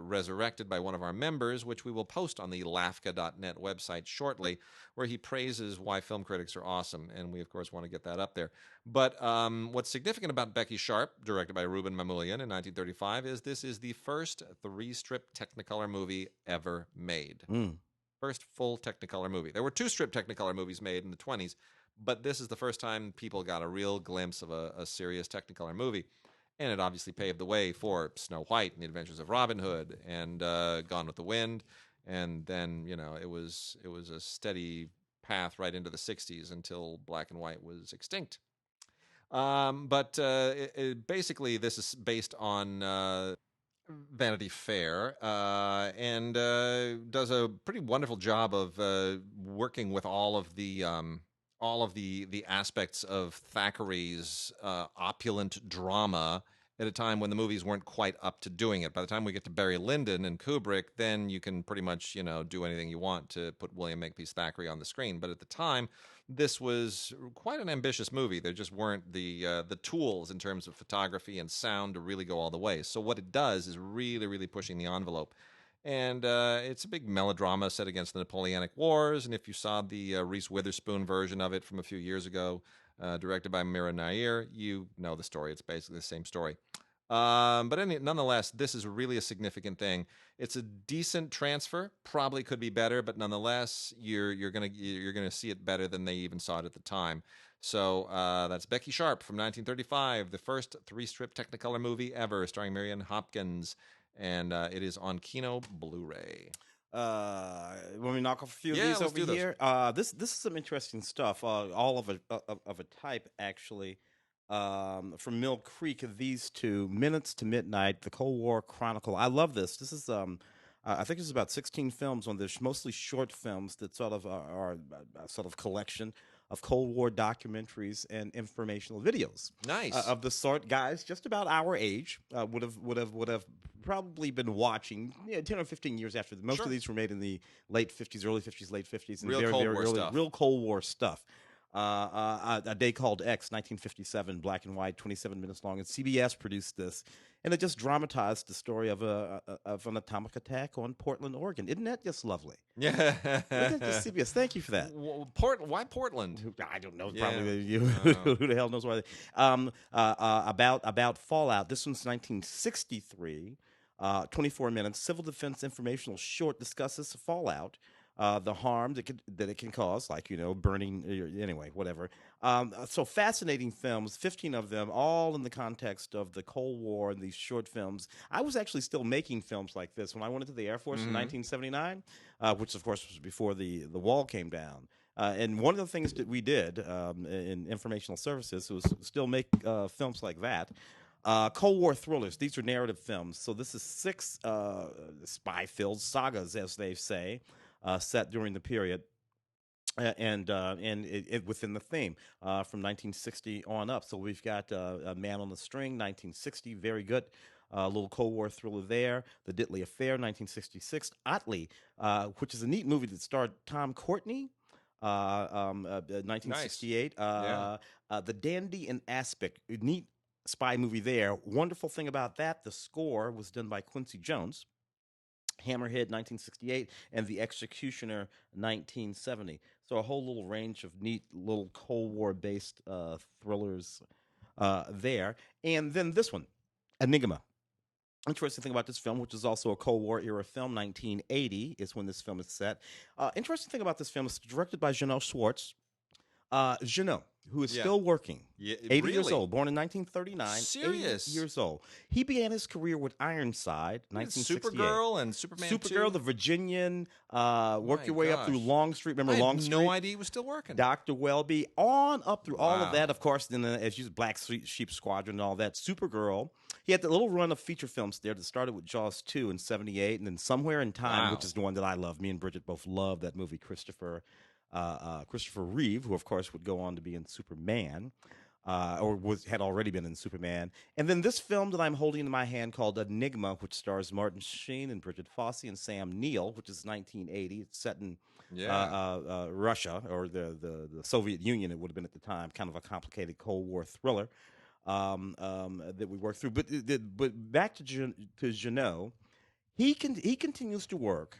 resurrected by one of our members, which we will post on the lafka.net website shortly, where he praises why film critics are awesome, and we, of course, want to get that up there. But what's significant about Becky Sharp, directed by Ruben Mamoulian in 1935, is this is the first 3-strip Technicolor movie ever made. First full Technicolor movie. There were 2-strip Technicolor movies made in the 20s, but this is the first time people got a real glimpse of a serious Technicolor movie. And it obviously paved the way for Snow White and the Adventures of Robin Hood and Gone with the Wind. And then, it was a steady path right into the 60s until black and white was extinct. But basically, this is based on Vanity Fair and does a pretty wonderful job of working with all of the aspects of Thackeray's opulent drama at a time when the movies weren't quite up to doing it. By the time we get to Barry Lyndon and Kubrick, then you can pretty much, do anything you want to put William Makepeace Thackeray on the screen. But at the time, this was quite an ambitious movie. There just weren't the tools in terms of photography and sound to really go all the way. So what it does is really, really pushing the envelope. And it's a big melodrama set against the Napoleonic Wars. And if you saw the Reese Witherspoon version of it from a few years ago, directed by Mira Nair, you know the story. It's basically the same story. But nonetheless, this is really a significant thing. It's a decent transfer. Probably could be better, but nonetheless, you're gonna see it better than they even saw it at the time. So that's Becky Sharp from 1935, the first 3-strip Technicolor movie ever, starring Miriam Hopkins. And it is on Kino Blu-ray. When we knock off a few of these over here, this is some interesting stuff. All of a type actually. From Mill Creek, these two, Minutes to Midnight, the Cold War Chronicle. I love this. This is I think there's about 16 films on this, mostly short films that sort of are a sort of collection of Cold War documentaries and informational videos. Nice. Of the sort guys just about our age would have probably been watching 10 or 15 years after. Most of these were made in the late 50s, early 50s, late 50s. And real Cold War stuff. Real Cold War stuff. A Day Called X, 1957, black and white, 27 minutes long. And CBS produced this. And it just dramatized the story of an atomic attack on Portland, Oregon. Isn't that just lovely? Yeah. Isn't that just CBS? Thank you for that. Why Portland? I don't know. Probably you. Who the hell knows why? About Fallout. This one's 1963. 24 minutes. Civil defense informational short discusses Fallout. The harm that it can cause, like, burning, anyway, whatever. So fascinating films, 15 of them, all in the context of the Cold War and these short films. I was actually still making films like this when I went into the Air Force in 1979, which, of course, was before the wall came down. And one of the things that we did in informational services was still make films like that. Cold War thrillers. These are narrative films. So this is 6 spy-filled sagas, as they say. Set during the period, and it within the theme from 1960 on up. So we've got a Man on the String, 1960, very good. A little Cold War thriller there. The Ditley Affair, 1966. Otley, which is a neat movie that starred Tom Courtenay, 1968. Nice. The Dandy and Aspic, neat spy movie there. Wonderful thing about that, the score was done by Quincy Jones. Hammerhead, 1968, and The Executioner, 1970. So a whole little range of neat little Cold War-based thrillers there. And then this one, Enigma. Interesting thing about this film, which is also a Cold War era film, 1980 is when this film is set. Interesting thing about this film is directed by Jeannot Schwartz. Jeannot, who is still working, 80 years old, born in 1939. Serious? 80 years old. He began his career with Ironside, 1968. Supergirl and Superman 2? Supergirl, The Virginian, work your way up through Longstreet. Remember Longstreet? I had no idea he was still working. Dr. Welby, on up through all of that. Of course, then as you Black Sheep Squadron and all that. Supergirl. He had the little run of feature films there that started with Jaws 2 in 78, and then Somewhere in Time, which is the one that I love. Me and Bridget both love that movie, Christopher Reeve, who, of course, would go on to be in Superman, had already been in Superman. And then this film that I'm holding in my hand called Enigma, which stars Martin Sheen and Bridget Fossey and Sam Neill, which is 1980. It's set in Russia, or the Soviet Union, it would have been at the time, kind of a complicated Cold War thriller that we worked through. But back to Jeannot, he continues to work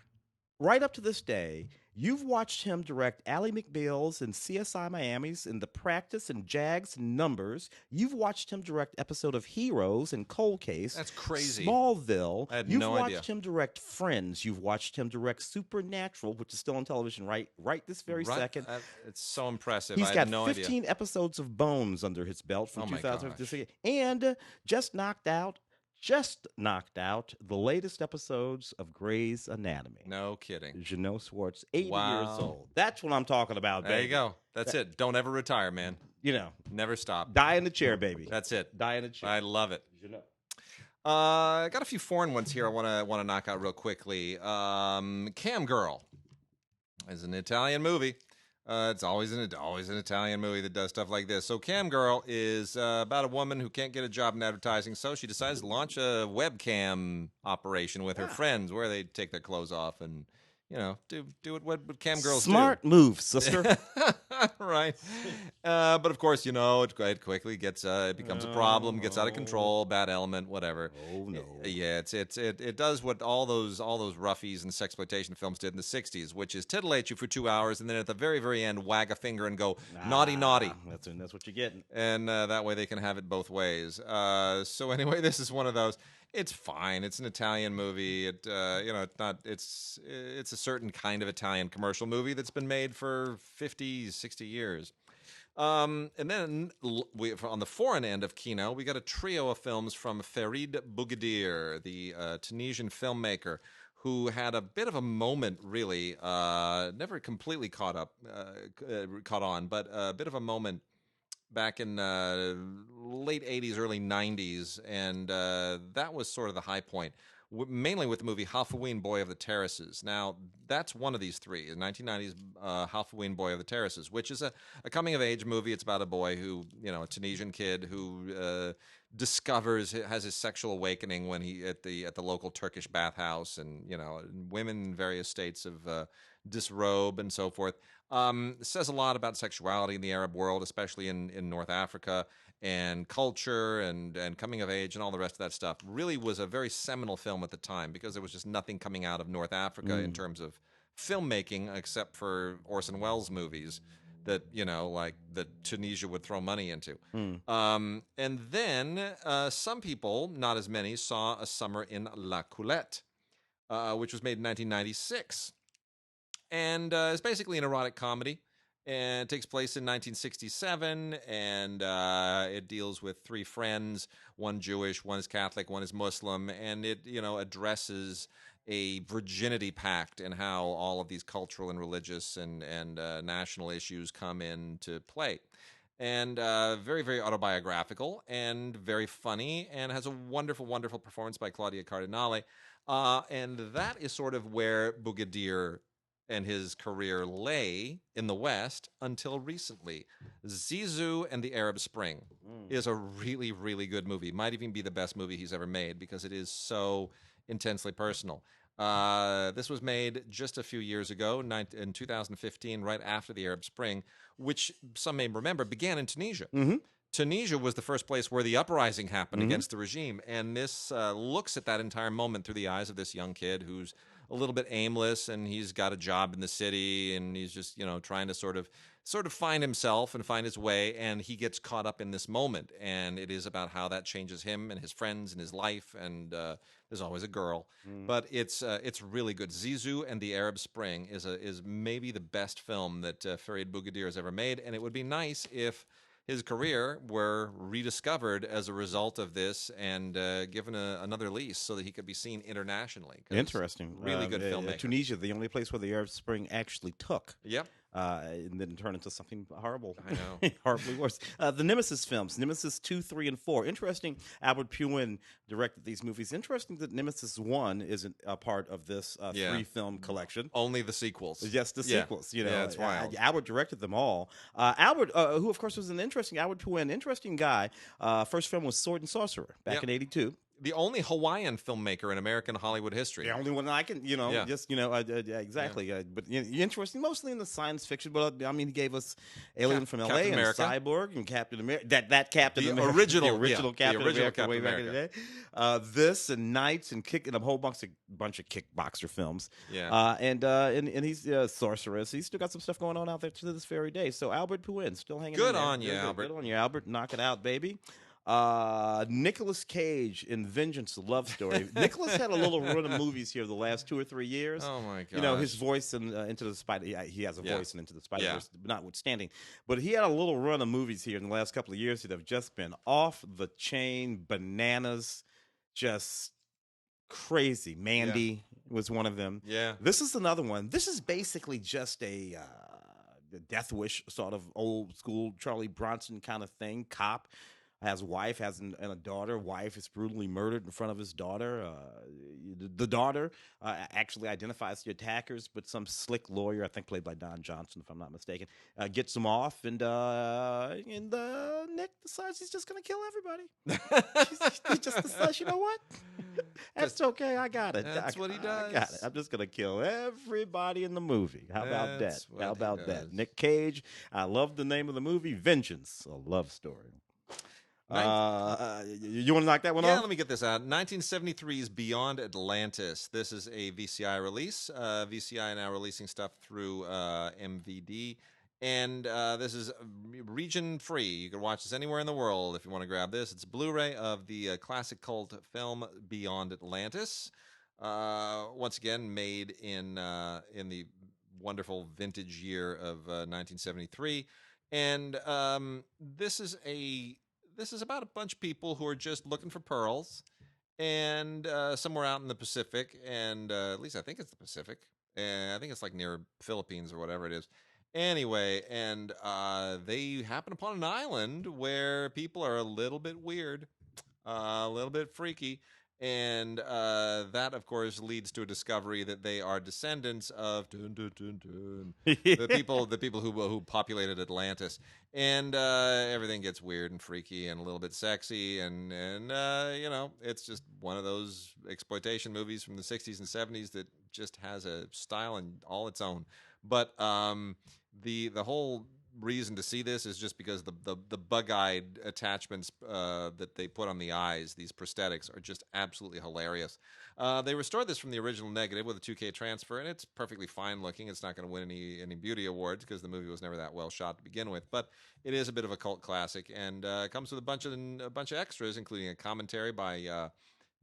right up to this day. You've watched him direct Ally McBeal's and CSI Miami's and The Practice and Jags and Numbers. You've watched him direct episode of Heroes and Cold Case. That's crazy. Smallville. I had You've no idea. watched him direct Friends. You've watched him direct Supernatural, which is still on television right this very second. It's so impressive. He's got no 15 idea. episodes of Bones under his belt from 2006, gosh. and just knocked out the latest episodes of Grey's Anatomy. No kidding. Jeannot Schwartz, 80 years old. That's what I'm talking about, baby. There you go. That's it. Don't ever retire, man. Never stop. Die in the chair, baby. That's it. Die in the chair. I love it. Jeannot. I got a few foreign ones here I want to knock out real quickly. Cam Girl is an Italian movie. It's always an Italian movie that does stuff like this. So Cam Girl is about a woman who can't get a job in advertising, so she decides to launch a webcam operation with her friends where they take their clothes off and, do what cam girls Smart move, sister. Right. But of course, it quickly gets it becomes a problem, gets out of control, bad element, whatever. Oh no. It does what all those roughies and sexploitation films did in the 60s, which is titillate you for 2 hours and then at the very, very end wag a finger and go naughty. That's what you're getting. And that way they can have it both ways. So anyway, this is one of those. It's fine. It's an Italian movie. It's a certain kind of Italian commercial movie that's been made for 50, 60 years. And then on the foreign end of Kino, we got a trio of films from Farid Boogedy, the Tunisian filmmaker, who had a bit of a moment, really, never completely caught on, but a bit of a moment back in late 80s, early 90s, and that was sort of the high point, mainly with the movie Halfaouine, Boy of the Terraces. Now, that's one of these three, the 1990s Halfaouine, Boy of the Terraces, which is a coming-of-age movie. It's about a boy who, a Tunisian kid who has his sexual awakening when he at the local Turkish bathhouse, and, women in various states of disrobe and so forth. It says a lot about sexuality in the Arab world, especially in North Africa, and culture and coming of age and all the rest of that stuff. Really was a very seminal film at the time because there was just nothing coming out of North Africa in terms of filmmaking except for Orson Welles movies that, that Tunisia would throw money into. And then some people, not as many, saw A Summer in La Coulette, which was made in 1996. And it's basically an erotic comedy, and it takes place in 1967, and it deals with three friends, one Jewish, one is Catholic, one is Muslim, and it, addresses a virginity pact and how all of these cultural and religious and national issues come into play. And very, very autobiographical and very funny, and has a wonderful, wonderful performance by Claudia Cardinale. And that is sort of where Boogedy and his career lay in the West until recently. Zizou and the Arab Spring is a really, really good movie. Might even be the best movie he's ever made because it is so intensely personal. This was made just a few years ago, in 2015, right after the Arab Spring, which some may remember began in Tunisia. Mm-hmm. Tunisia was the first place where the uprising happened against the regime, and this looks at that entire moment through the eyes of this young kid who's a little bit aimless, and he's got a job in the city, and he's just trying to sort of find himself and find his way, and he gets caught up in this moment, and it is about how that changes him and his friends and his life, and there's always a girl, but it's really good. Zizou and the Arab Spring is maybe the best film that Farid Boogedy has ever made, and it would be nice if his career were rediscovered as a result of this and given another lease so that he could be seen internationally. Interesting. Really good filmmaker. Tunisia, the only place where the Arab Spring actually took. Yep. And then turn into something horrible. I know. Horribly worse. The Nemesis films, Nemesis 2, 3, and 4. Interesting, Albert Puin directed these movies. Interesting that Nemesis 1 isn't a part of this 3-film collection. Only the sequels. Just the sequels. Yeah, it's wild. Albert directed them all. Albert, who of course was Albert Puin, interesting guy. First film was Sword and Sorcerer back in 1982. The only Hawaiian filmmaker in American Hollywood history. The only one I can, exactly. Yeah. But interesting, mostly in the science fiction. But I mean, he gave us Alien from L.A. and America. Cyborg and Captain America. That Captain America, original Captain America way back America. in the day. This and Knights and a whole bunch of kickboxer films. Yeah. And he's Sorceress. He's still got some stuff going on out there to this very day. So Albert Puin still hanging. Good in there. on you, Albert. Good on you, Albert. Knock it out, baby. Nicolas Cage in Vengeance, a love story. Nicolas had a little run of movies here the last 2 or 3 years. Oh my god! His voice in Into the Spider. He has a voice in Into the Spider-Verse, notwithstanding. But he had a little run of movies here in the last couple of years that have just been off the chain, bananas, just crazy. Mandy was one of them. Yeah. This is another one. This is basically just a Death Wish sort of old school Charlie Bronson kind of thing. Cop. Has a wife, and a daughter. Wife is brutally murdered in front of his daughter. The daughter actually identifies the attackers, but some slick lawyer, I think played by Don Johnson, if I'm not mistaken, gets them off, and Nick decides he's just going to kill everybody. he just decides, you know what? That's okay, I got it. That's what he does. I got it. I'm just going to kill everybody in the movie. How about That's that? How what he about that? does. Nick Cage. I love the name of the movie, Vengeance, a love story. You want to knock that one off? Yeah, let me get this out. 1973's Beyond Atlantis. This is a VCI release. VCI now releasing stuff through MVD. And this is region free. You can watch this anywhere in the world if you want to grab this. It's a Blu-ray of the classic cult film Beyond Atlantis. Once again, made in the wonderful vintage year of 1973. And this is about a bunch of people who are just looking for pearls, and somewhere out in the Pacific, and at least I think it's the Pacific. I think it's like near Philippines or whatever it is. Anyway, and they happen upon an island where people are a little bit weird, a little bit freaky, and that, of course, leads to a discovery that they are descendants of the people who populated Atlantis, and everything gets weird and freaky and a little bit sexy, and it's just one of those exploitation movies from the 60s and 70s that just has a style and all its own. But the whole reason to see this is just because the bug-eyed attachments that they put on the eyes, these prosthetics, are just absolutely hilarious. They restored this from the original negative with a 2K transfer, and it's perfectly fine looking. It's not going to win any beauty awards because the movie was never that well shot to begin with, but it is a bit of a cult classic, and comes with a bunch of extras, including a commentary by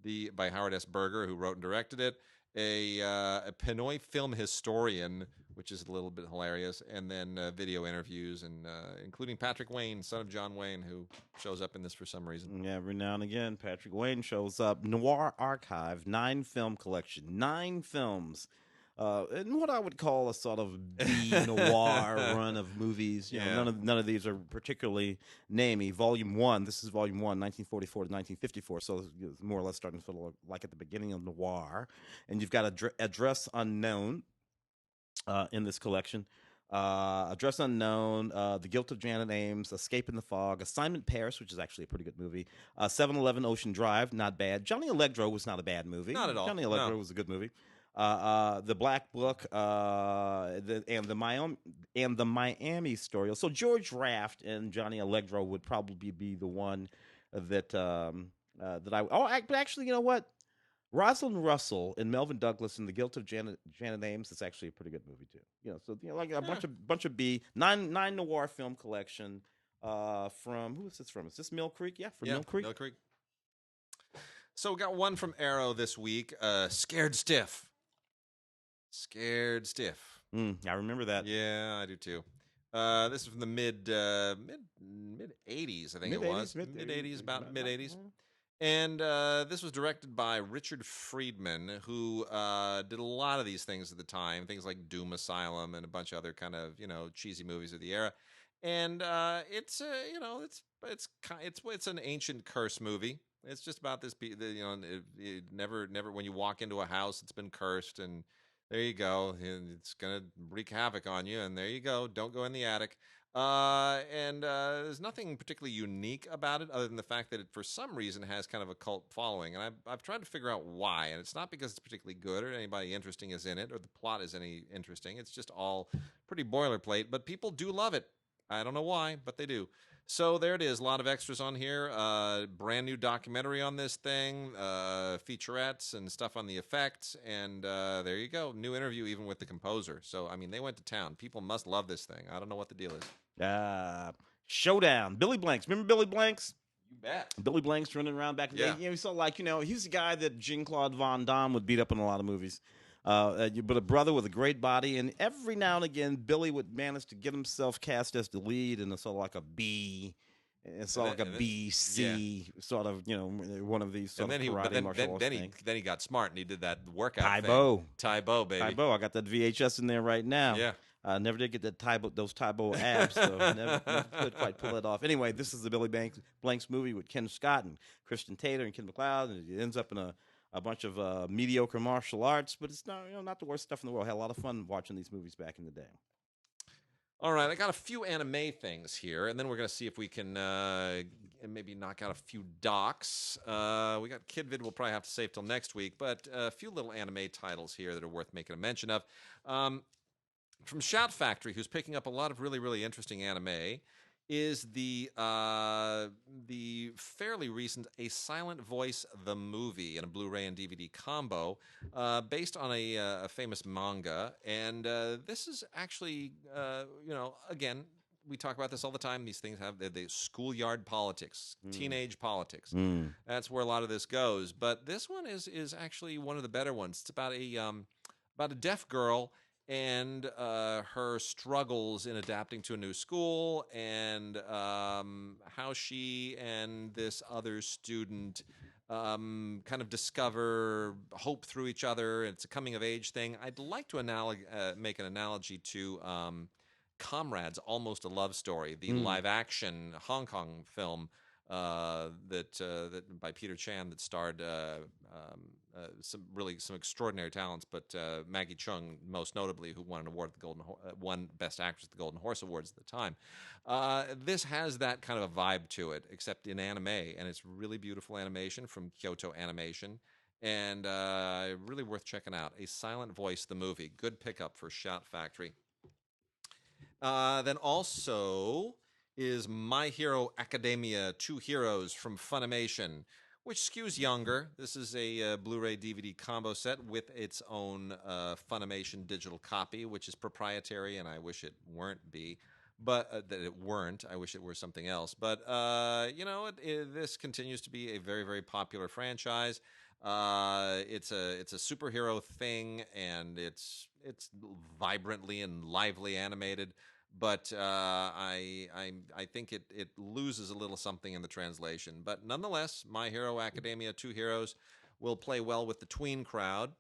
Howard S. Berger, who wrote and directed it, a Pinoy film historian, which is a little bit hilarious, and then video interviews, and including Patrick Wayne, son of John Wayne, who shows up in this for some reason. Yeah, every now and again, Patrick Wayne shows up. Noir Archive, 9-film collection, 9 films. And what I would call a sort of B-noir run of movies. None of these are particularly namey. Volume 1, this is Volume 1, 1944 to 1954, so it's more or less starting to feel like at the beginning of noir. And you've got Address Unknown in this collection. Address Unknown, The Guilt of Janet Ames, Escape in the Fog, Assignment Paris, which is actually a pretty good movie, 7-Eleven Ocean Drive, not bad. Johnny Allegro was not a bad movie. Not at all. Johnny Allegro was a good movie. The Black Book, and the Miami Story. So George Raft and Johnny Allegro would probably be the one that I. Oh, but actually, you know what? Rosalind Russell and Melvin Douglas in The Guilt of Janet Ames is actually a pretty good movie too. Like a bunch of nine noir film collection. From who is this from? Is this Mill Creek? Yeah, from Mill Creek. Mill Creek. So we got one from Arrow this week. Scared Stiff. Scared Stiff. I remember that. Yeah, I do too. This is from the mid 80s, I think it was. Mid 80s, about mid 80s. And this was directed by Richard Friedman, who did a lot of these things at the time, things like Doom Asylum and a bunch of other kind of cheesy movies of the era. And it's an ancient curse movie. It's just about this, it never when you walk into a house, it's been cursed, and there you go, and it's gonna wreak havoc on you, and there you go. Don't go in the attic. And there's nothing particularly unique about it other than the fact that it, for some reason, has kind of a cult following. And I've tried to figure out why. And it's not because it's particularly good or anybody interesting is in it or the plot is any interesting. It's just all pretty boilerplate. But people do love it. I don't know why, but they do. So there it is. A lot of extras on here. Brand new documentary on this thing. Featurettes and stuff on the effects. And there you go. New interview even with the composer. So, I mean, they went to town. People must love this thing. I don't know what the deal is. Showdown. Billy Blanks. Remember Billy Blanks? You bet. Billy Blanks running around back in the day. You saw he's the guy that Jean-Claude Van Damme would beat up in a lot of movies. But a brother with a great body, and every now and again, Billy would manage to get himself cast as the lead in a sort of like a B, it's sort of like a BC sort of, one of these sort of karate martial arts things. Then he got smart and he did that workout Tae Bo, baby. Tae Bo. I got that VHS in there right now. Yeah. I never did get those Tae Bo abs, so never could quite pull it off. Anyway, this is the Billy Blanks movie with Ken Scott and Christian Taylor and Ken McLeod, and it ends up in a bunch of mediocre martial arts, but it's not the worst stuff in the world. I had a lot of fun watching these movies back in the day. All right, I got a few anime things here, and then we're going to see if we can maybe knock out a few docs. We got Kid Vid we'll probably have to save till next week, but a few little anime titles here that are worth making a mention of. From Shout Factory, who's picking up a lot of really, really interesting anime, is the fairly recent A Silent Voice, the movie, in a Blu-ray and DVD combo, based on a famous manga. And this is actually, again, we talk about this all the time. These things have the schoolyard politics, teenage politics. That's where a lot of this goes. But this one is actually one of the better ones. It's about a deaf girl and her struggles in adapting to a new school, and how she and this other student kind of discover hope through each other. It's a coming-of-age thing. I'd like to make an analogy to Comrades, Almost a Love Story, the live-action Hong Kong film that by Peter Chan that starred some extraordinary talents, but Maggie Chung most notably, who won an award at the won Best Actress at the Golden Horse Awards at the time. This has that kind of a vibe to it, except in anime, and it's really beautiful animation from Kyoto Animation, and really worth checking out. A Silent Voice, the movie, good pickup for Shout Factory. Then also is My Hero Academia 2 Heroes from Funimation, which skews younger. This is a Blu-ray DVD combo set with its own Funimation digital copy, which is proprietary, and I wish it weren't but that it weren't. I wish it were something else. But this continues to be a very, very popular franchise. It's a superhero thing, and it's vibrantly and lively animated. But I think it loses a little something in the translation. But nonetheless, My Hero Academia 2 Heroes will play well with the tween crowd.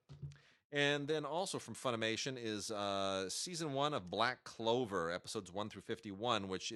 And then also from Funimation is Season 1 of Black Clover, episodes 1 through 51, which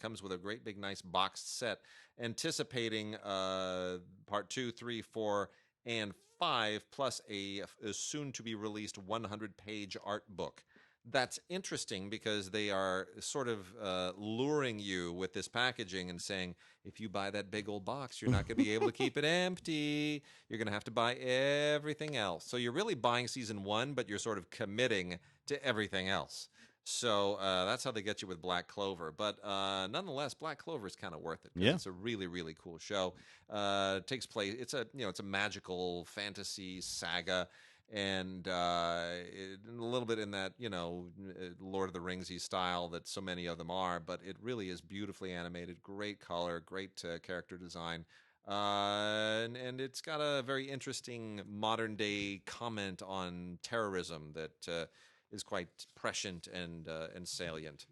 comes with a great big nice boxed set, anticipating Part 2, 3, 4, and 5, plus a soon-to-be-released 100-page art book. That's interesting because they are sort of luring you with this packaging and saying, if you buy that big old box, you're not going to be able to keep it empty. You're going to have to buy everything else. So you're really buying Season 1, but you're sort of committing to everything else. So that's how they get you with Black Clover. But nonetheless, Black Clover is kind of worth it. 'Cause Yeah. it's a really, really cool show. It takes place. It's a magical fantasy saga, and a little bit in that Lord of the Ringsy style that so many of them are. But it really is beautifully animated, great color, great character design. And it's got a very interesting modern day comment on terrorism that is quite prescient and salient.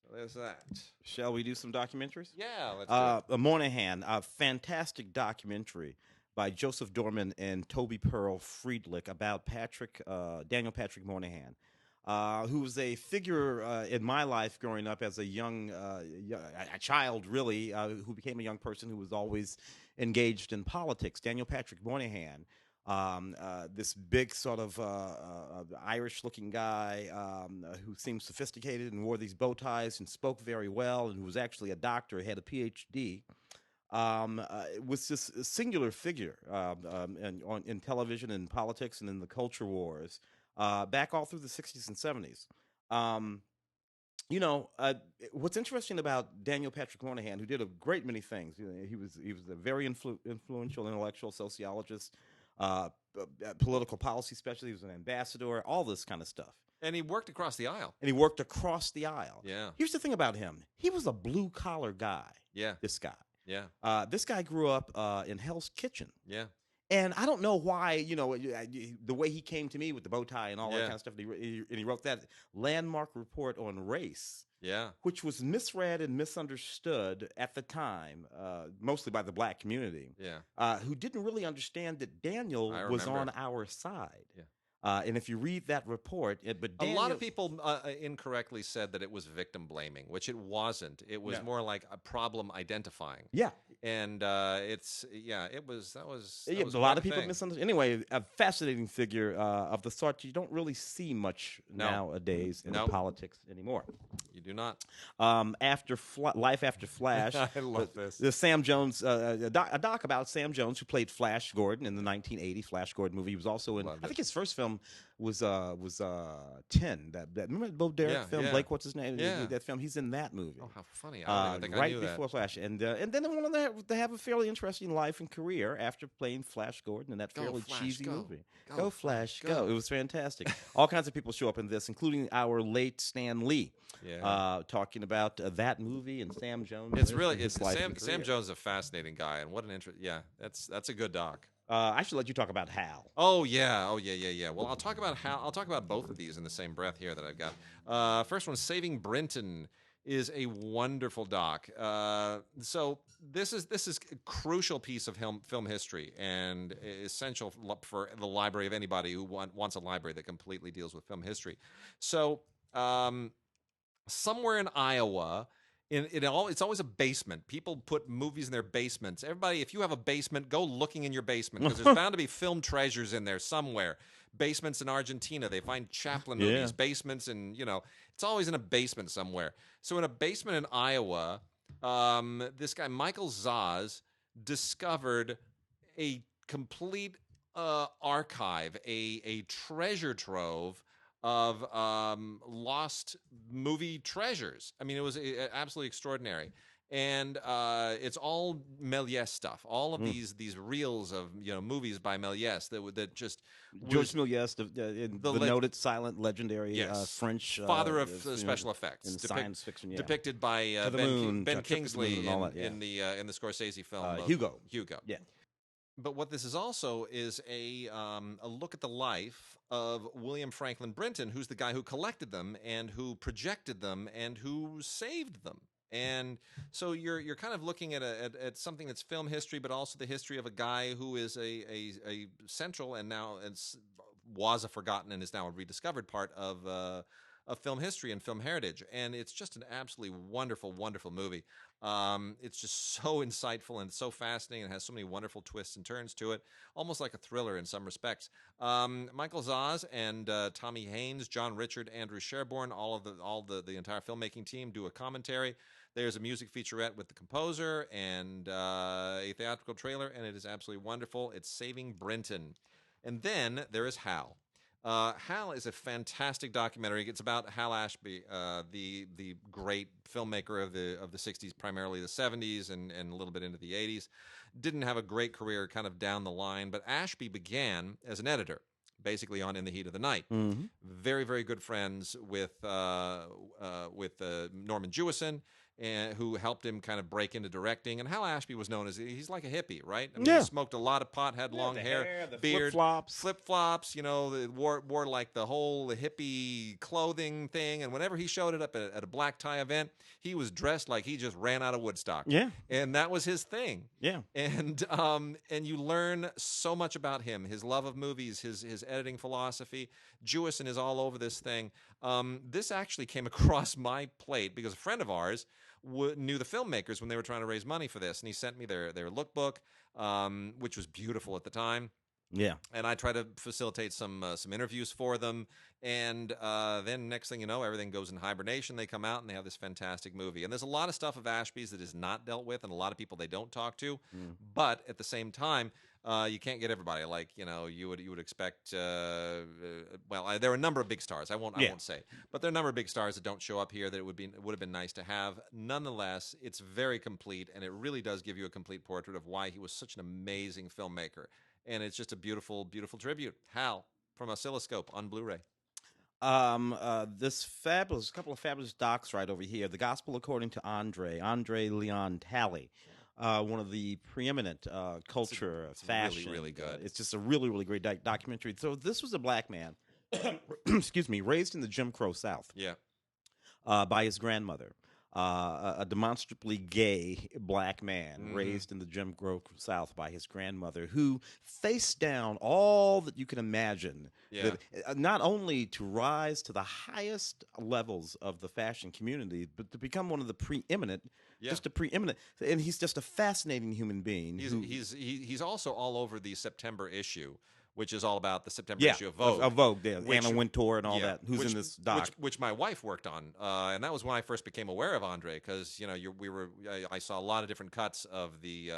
So there's that. Shall we do some documentaries? Yeah, let's do it. Moynihan, a fantastic documentary by Joseph Dorman and Toby Pearl Friedlich about Daniel Patrick Moynihan, who was a figure in my life growing up as a a child, really, who became a young person who was always engaged in politics. Daniel Patrick Moynihan, this big sort of Irish-looking guy who seemed sophisticated and wore these bow ties and spoke very well, and who was actually a doctor, had a PhD. Was this singular figure in television and politics and in the culture wars back all through the 60s and 70s. What's interesting about Daniel Patrick Moynihan, who did a great many things. He was a very influential intellectual sociologist, political policy specialist. He was an ambassador, all this kind of stuff. And he worked across the aisle. Yeah. Here's the thing about him. He was a blue-collar guy. Yeah. This guy. Yeah. This guy grew up in Hell's Kitchen. Yeah. And I don't know why, the way he came to me with the bow tie and all that kind of stuff. And he wrote that landmark report on race. Yeah. Which was misread and misunderstood at the time, mostly by the black community. Yeah. Who didn't really understand that Daniel was on our side. Yeah. And if you read that report, but Daniel, a lot of people incorrectly said that it was victim blaming, which it wasn't. It was more like a problem identifying. Yeah, and it was that was a lot of people misunderstood. Anyway, a fascinating figure of the sort you don't really see much nowadays in politics anymore. You do not. Life After Flash. I love this. The Sam Jones, a doc about Sam Jones, who played Flash Gordon in the 1980 Flash Gordon movie. He was also in, I think his first film was 10. That remember Bo Derek film? Yeah. Blake, what's his name? Yeah. That film. He's in that movie. Oh, how funny! I don't think I knew that. Right before Flash, and then they went on to have a fairly interesting life and career after playing Flash Gordon in that fairly cheesy movie. Go Flash, go! It was fantastic. All kinds of people show up in this, including our late Stan Lee, talking about that movie and Sam Jones. It's really Sam Jones is a fascinating guy, and what an interest. Yeah, that's a good doc. I should let you talk about Hal. Oh yeah. Well, I'll talk about Hal. I'll talk about both of these in the same breath here that I've got. First one, Saving Brinton, is a wonderful doc. So this is a crucial piece of film history and essential for the library of anybody who wants a library that completely deals with film history. So somewhere in Iowa. It's always a basement. People put movies in their basements. Everybody, if you have a basement, go looking in your basement because there's bound to be film treasures in there somewhere. Basements in Argentina, they find Chaplin movies. Basements in, it's always in a basement somewhere. So in a basement in Iowa, this guy Michael Zaz discovered a complete archive, a treasure trove of lost movie treasures. I mean, it was absolutely extraordinary, and it's all Méliès stuff. All of these reels of movies by Méliès that just Georges Méliès, the noted silent legendary French father of special effects, science fiction, depicted by Ben Kingsley in the Scorsese film Hugo. Yeah. But what this is also is a look at the life of William Franklin Brinton, who's the guy who collected them and who projected them and who saved them. And so you're kind of looking at something that's film history, but also the history of a guy who is a central and now was a forgotten and is now a rediscovered part of film history and film heritage. And it's just an absolutely wonderful, wonderful movie. It's just so insightful and so fascinating and has so many wonderful twists and turns to it, almost like a thriller in some respects. Michael Zaz and Tommy Haynes, John Richard, Andrew Sherborne, all the entire filmmaking team do a commentary. There's a music featurette with the composer and a theatrical trailer, and it is absolutely wonderful. It's Saving Brinton. And then there is Hal. Hal is a fantastic documentary. It's about Hal Ashby, the great filmmaker of the 60s, primarily the 70s, and a little bit into the 80s. Didn't have a great career kind of down the line, but Ashby began as an editor, basically on In the Heat of the Night. Mm-hmm. Very, very good friends with Norman Jewison, who helped him kind of break into directing. And Hal Ashby was known as, he's like a hippie, right? I mean, he smoked a lot of pot, had long hair, the beard, flip-flops, wore like the whole hippie clothing thing. And whenever he showed up at a black tie event, he was dressed like he just ran out of Woodstock. Yeah. And that was his thing. Yeah. And you learn so much about him, his love of movies, his editing philosophy. Jewison is all over this thing. This actually came across my plate because a friend of ours knew the filmmakers when they were trying to raise money for this, and he sent me their lookbook, which was beautiful at the time. Yeah, and I try to facilitate some interviews for them, and then next thing you know, everything goes in hibernation. They come out and they have this fantastic movie, and there's a lot of stuff of Ashby's that is not dealt with, and a lot of people they don't talk to. But at the same time, you can't get everybody. Like you would expect. There are a number of big stars. I won't say, but there are a number of big stars that don't show up here that it would have been nice to have. Nonetheless, it's very complete, and it really does give you a complete portrait of why he was such an amazing filmmaker. And it's just a beautiful, beautiful tribute. Hal from Oscilloscope on Blu-ray. This couple of fabulous docs right over here. The Gospel According to Andre Leon Talley, one of the preeminent culture, fashion. Really, really good. It's just a really, really great documentary. So this was a black man, excuse me, raised in the Jim Crow South. Yeah. By his grandmother. A demonstrably gay black man raised in the Jim Crow South by his grandmother, who faced down all that you can imagine. Yeah. Not only to rise to the highest levels of the fashion community, but to become one of the preeminent. Yeah. Just a preeminent, and he's just a fascinating human being. He's also all over the September issue, which is all about the September issue of Vogue. Of Vogue, yeah. Anna Wintour and all that, who's in this doc. Which my wife worked on, and that was when I first became aware of Andre, because I saw a lot of different cuts of the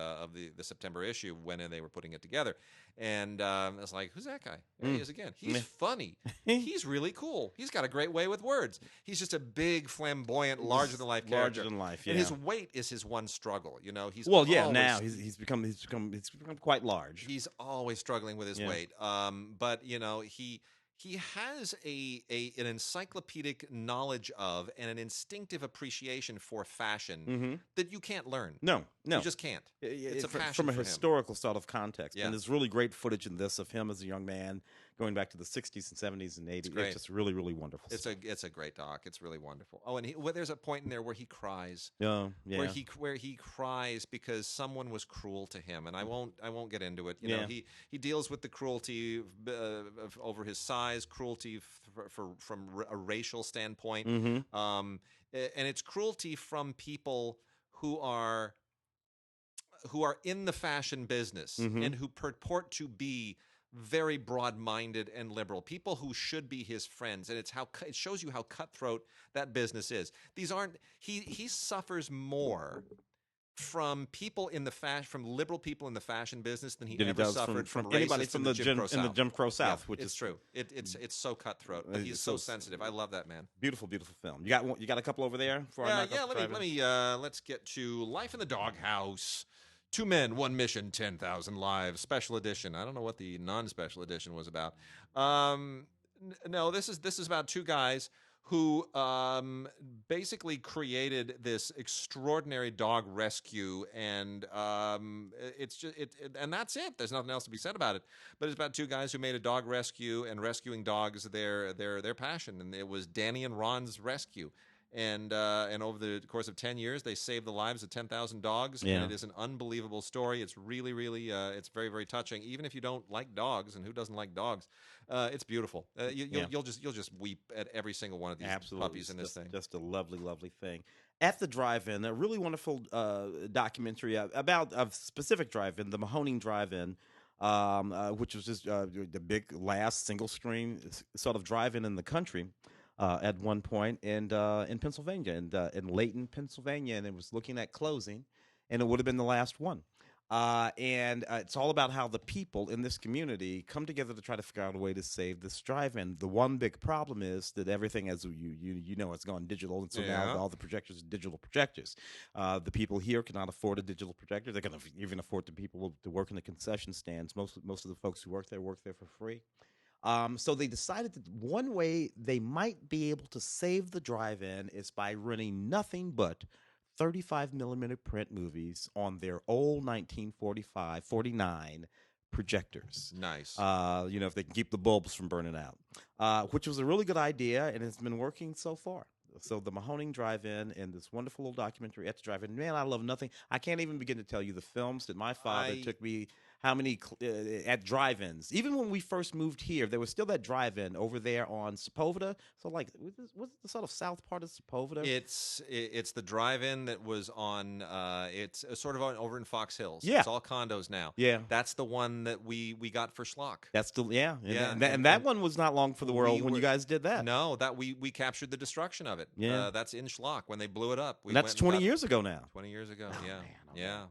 September issue when they were putting it together, and I was like, who's that guy? There he is again. He's funny. He's really cool. He's got a great way with words. He's just a big, flamboyant, larger than life character. Larger than life, yeah. And his weight is his one struggle. Now he's become quite large. He's always struggling with his weight. But he has an encyclopedic knowledge of and an instinctive appreciation for fashion that you can't learn. No, you just can't. It's a passion from a for historical sort of context. Yeah. And there's really great footage in this of him as a young man going back to the 60s and 70s and 80s. It's just really, really wonderful. It's a great doc. It's really wonderful. Oh, and there's a point in there where he cries. Yeah. Where he cries because someone was cruel to him, and I won't get into it. He deals with the cruelty over his size, cruelty from a racial standpoint, and it's cruelty from people who are in the fashion business and who purport to be very broad-minded and liberal, people who should be his friends, and it shows you how cutthroat that business is. These aren't he suffers more from people in the from liberal people in the fashion business than he ever suffered from anybody racists from in the Jim Crow South. Which is true. It's so cutthroat, but he's so sensitive. I love that man. Beautiful, beautiful film. You got a couple over there? Let's get to Life in the Doghouse. 2 Men, 1 Mission, 10,000 Lives, special edition. I don't know what the non-special edition was about. No, this is about 2 guys who basically created this extraordinary dog rescue, and it's just and that's it. There's nothing else to be said about it. But it's about 2 guys who made a dog rescue, and rescuing dogs their passion, and it was Danny and Ron's rescue. And over the course of 10 years, they saved the lives of 10,000 dogs, and it is an unbelievable story. It's really, really, it's very, very touching. Even if you don't like dogs, and who doesn't like dogs, it's beautiful. You'll just weep at every single one of these puppies in this thing. Just a lovely, lovely thing. At the drive-in, a really wonderful documentary about a specific drive-in, the Mahoning Drive-In. Which was just the big last single-screen sort of drive-in in the country. At one point in Pennsylvania, in Layton, Pennsylvania, and it was looking at closing, and it would have been the last one. And it's all about how the people in this community come together to try to figure out a way to save this drive-in. The one big problem is that everything, as you know, has gone digital, and so now all the projectors are digital projectors. The people here cannot afford a digital projector. They can even afford the people to work in the concession stands. Most of the folks who work there for free. So they decided that one way they might be able to save the drive-in is by running nothing but 35 millimeter print movies on their old 1945-49 projectors. Nice. If they can keep the bulbs from burning out, which was a really good idea, and it's been working so far. So the Mahoning Drive-In and this wonderful little documentary at the drive-in. Man, I love nothing. I can't even begin to tell you the films that my father took me. How many at drive-ins? Even when we first moved here, there was still that drive-in over there on Sepulveda. So, like, what's the sort of south part of Sepulveda? It's the drive-in that was on. It's sort of over in Fox Hills. Yeah, it's all condos now. Yeah, that's the one that we got for schlock. That's the and that one was not long for the world when you guys did that. No, that we captured the destruction of it. Yeah, that's in schlock when they blew it up. That's 20 years ago now. 20 years ago. Oh, yeah.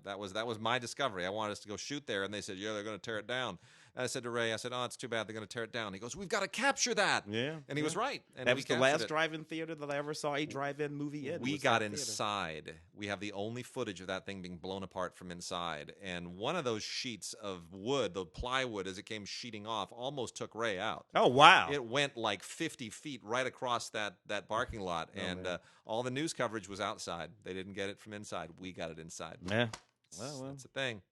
That was my discovery. I wanted us to go shoot there, and they said, they're going to tear it down. And I said to Ray, it's too bad they're going to tear it down. He goes, we've got to capture that. Yeah. And he was right. And that was the last drive-in theater that I ever saw a drive-in movie in. We got inside. We have the only footage of that thing being blown apart from inside. And one of those sheets of wood, the plywood, as it came sheeting off, almost took Ray out. Oh, wow. It went like 50 feet right across that parking lot. And all the news coverage was outside. They didn't get it from inside. We got it inside. Yeah. Well. That's the thing.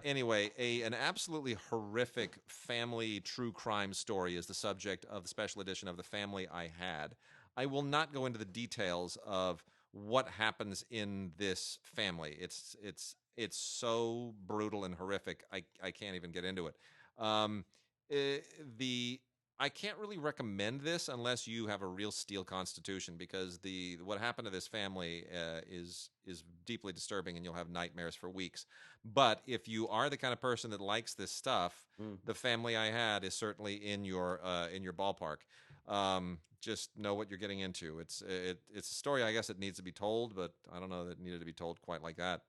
Anyway, an absolutely horrific family true crime story is the subject of the special edition of The Family I Had. I will not go into the details of what happens in this family. It's so brutal and horrific. I can't even get into it. I can't really recommend this unless you have a real steel constitution, because what happened to this family is deeply disturbing, and you'll have nightmares for weeks. But if you are the kind of person that likes this stuff, The Family I Had is certainly in your ballpark. Just know what you're getting into. It's a story, I guess, that needs to be told, but I don't know that it needed to be told quite like that.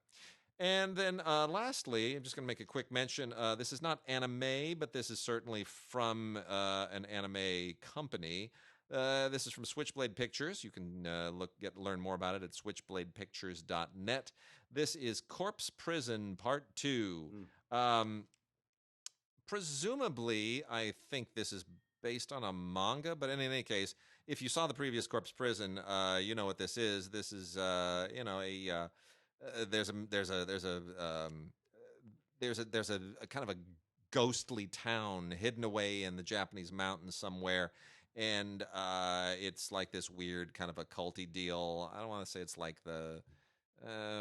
And then lastly, I'm just going to make a quick mention. This is not anime, but this is certainly from an anime company. This is from Switchblade Pictures. You can learn more about it at switchbladepictures.net. This is Corpse Prison Part 2. Presumably, I think this is based on a manga, but in any case, if you saw the previous Corpse Prison, you know what this is. This is there's a kind of a ghostly town hidden away in the Japanese mountains somewhere, and it's like this weird kind of a culty deal. I don't want to say it's like the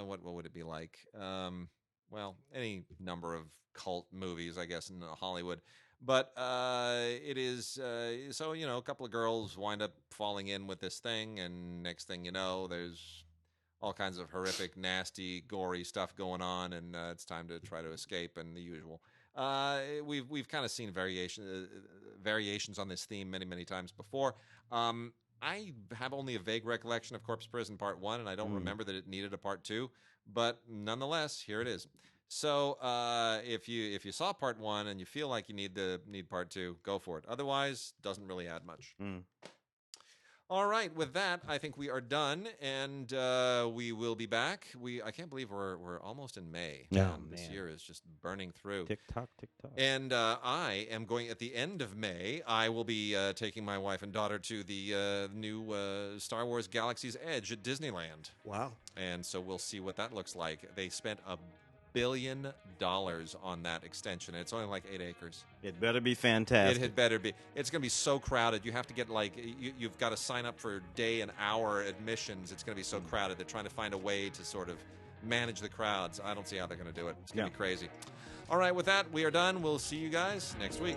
what would it be like? Well, any number of cult movies, I guess, in Hollywood. But it is so a couple of girls wind up falling in with this thing, and next thing you know, there's all kinds of horrific, nasty, gory stuff going on, and it's time to try to escape, and the usual. We've kind of seen variations on this theme many, many times before. I have only a vague recollection of Corpse Prison Part 1, and I don't remember that it needed a Part 2, but nonetheless, here it is. So if you saw Part 1 and you feel like you need Part 2, go for it. Otherwise, doesn't really add much. All right, with that, I think we are done, and we will be back. I can't believe we're almost in May. This year is just burning through. Tick tock, tick tock. And I am going at the end of May. I will be taking my wife and daughter to the new Star Wars Galaxy's Edge at Disneyland. Wow! And so we'll see what that looks like. They spent $1 billion on that extension. It's only like 8 acres. It better be fantastic. It had better be. It's going to be so crowded. You have to get you've got to sign up for day and hour admissions. It's going to be so crowded. They're trying to find a way to sort of manage the crowds. I don't see how they're going to do it. It's going to be crazy. All right, with that, we are done. We'll see you guys next week.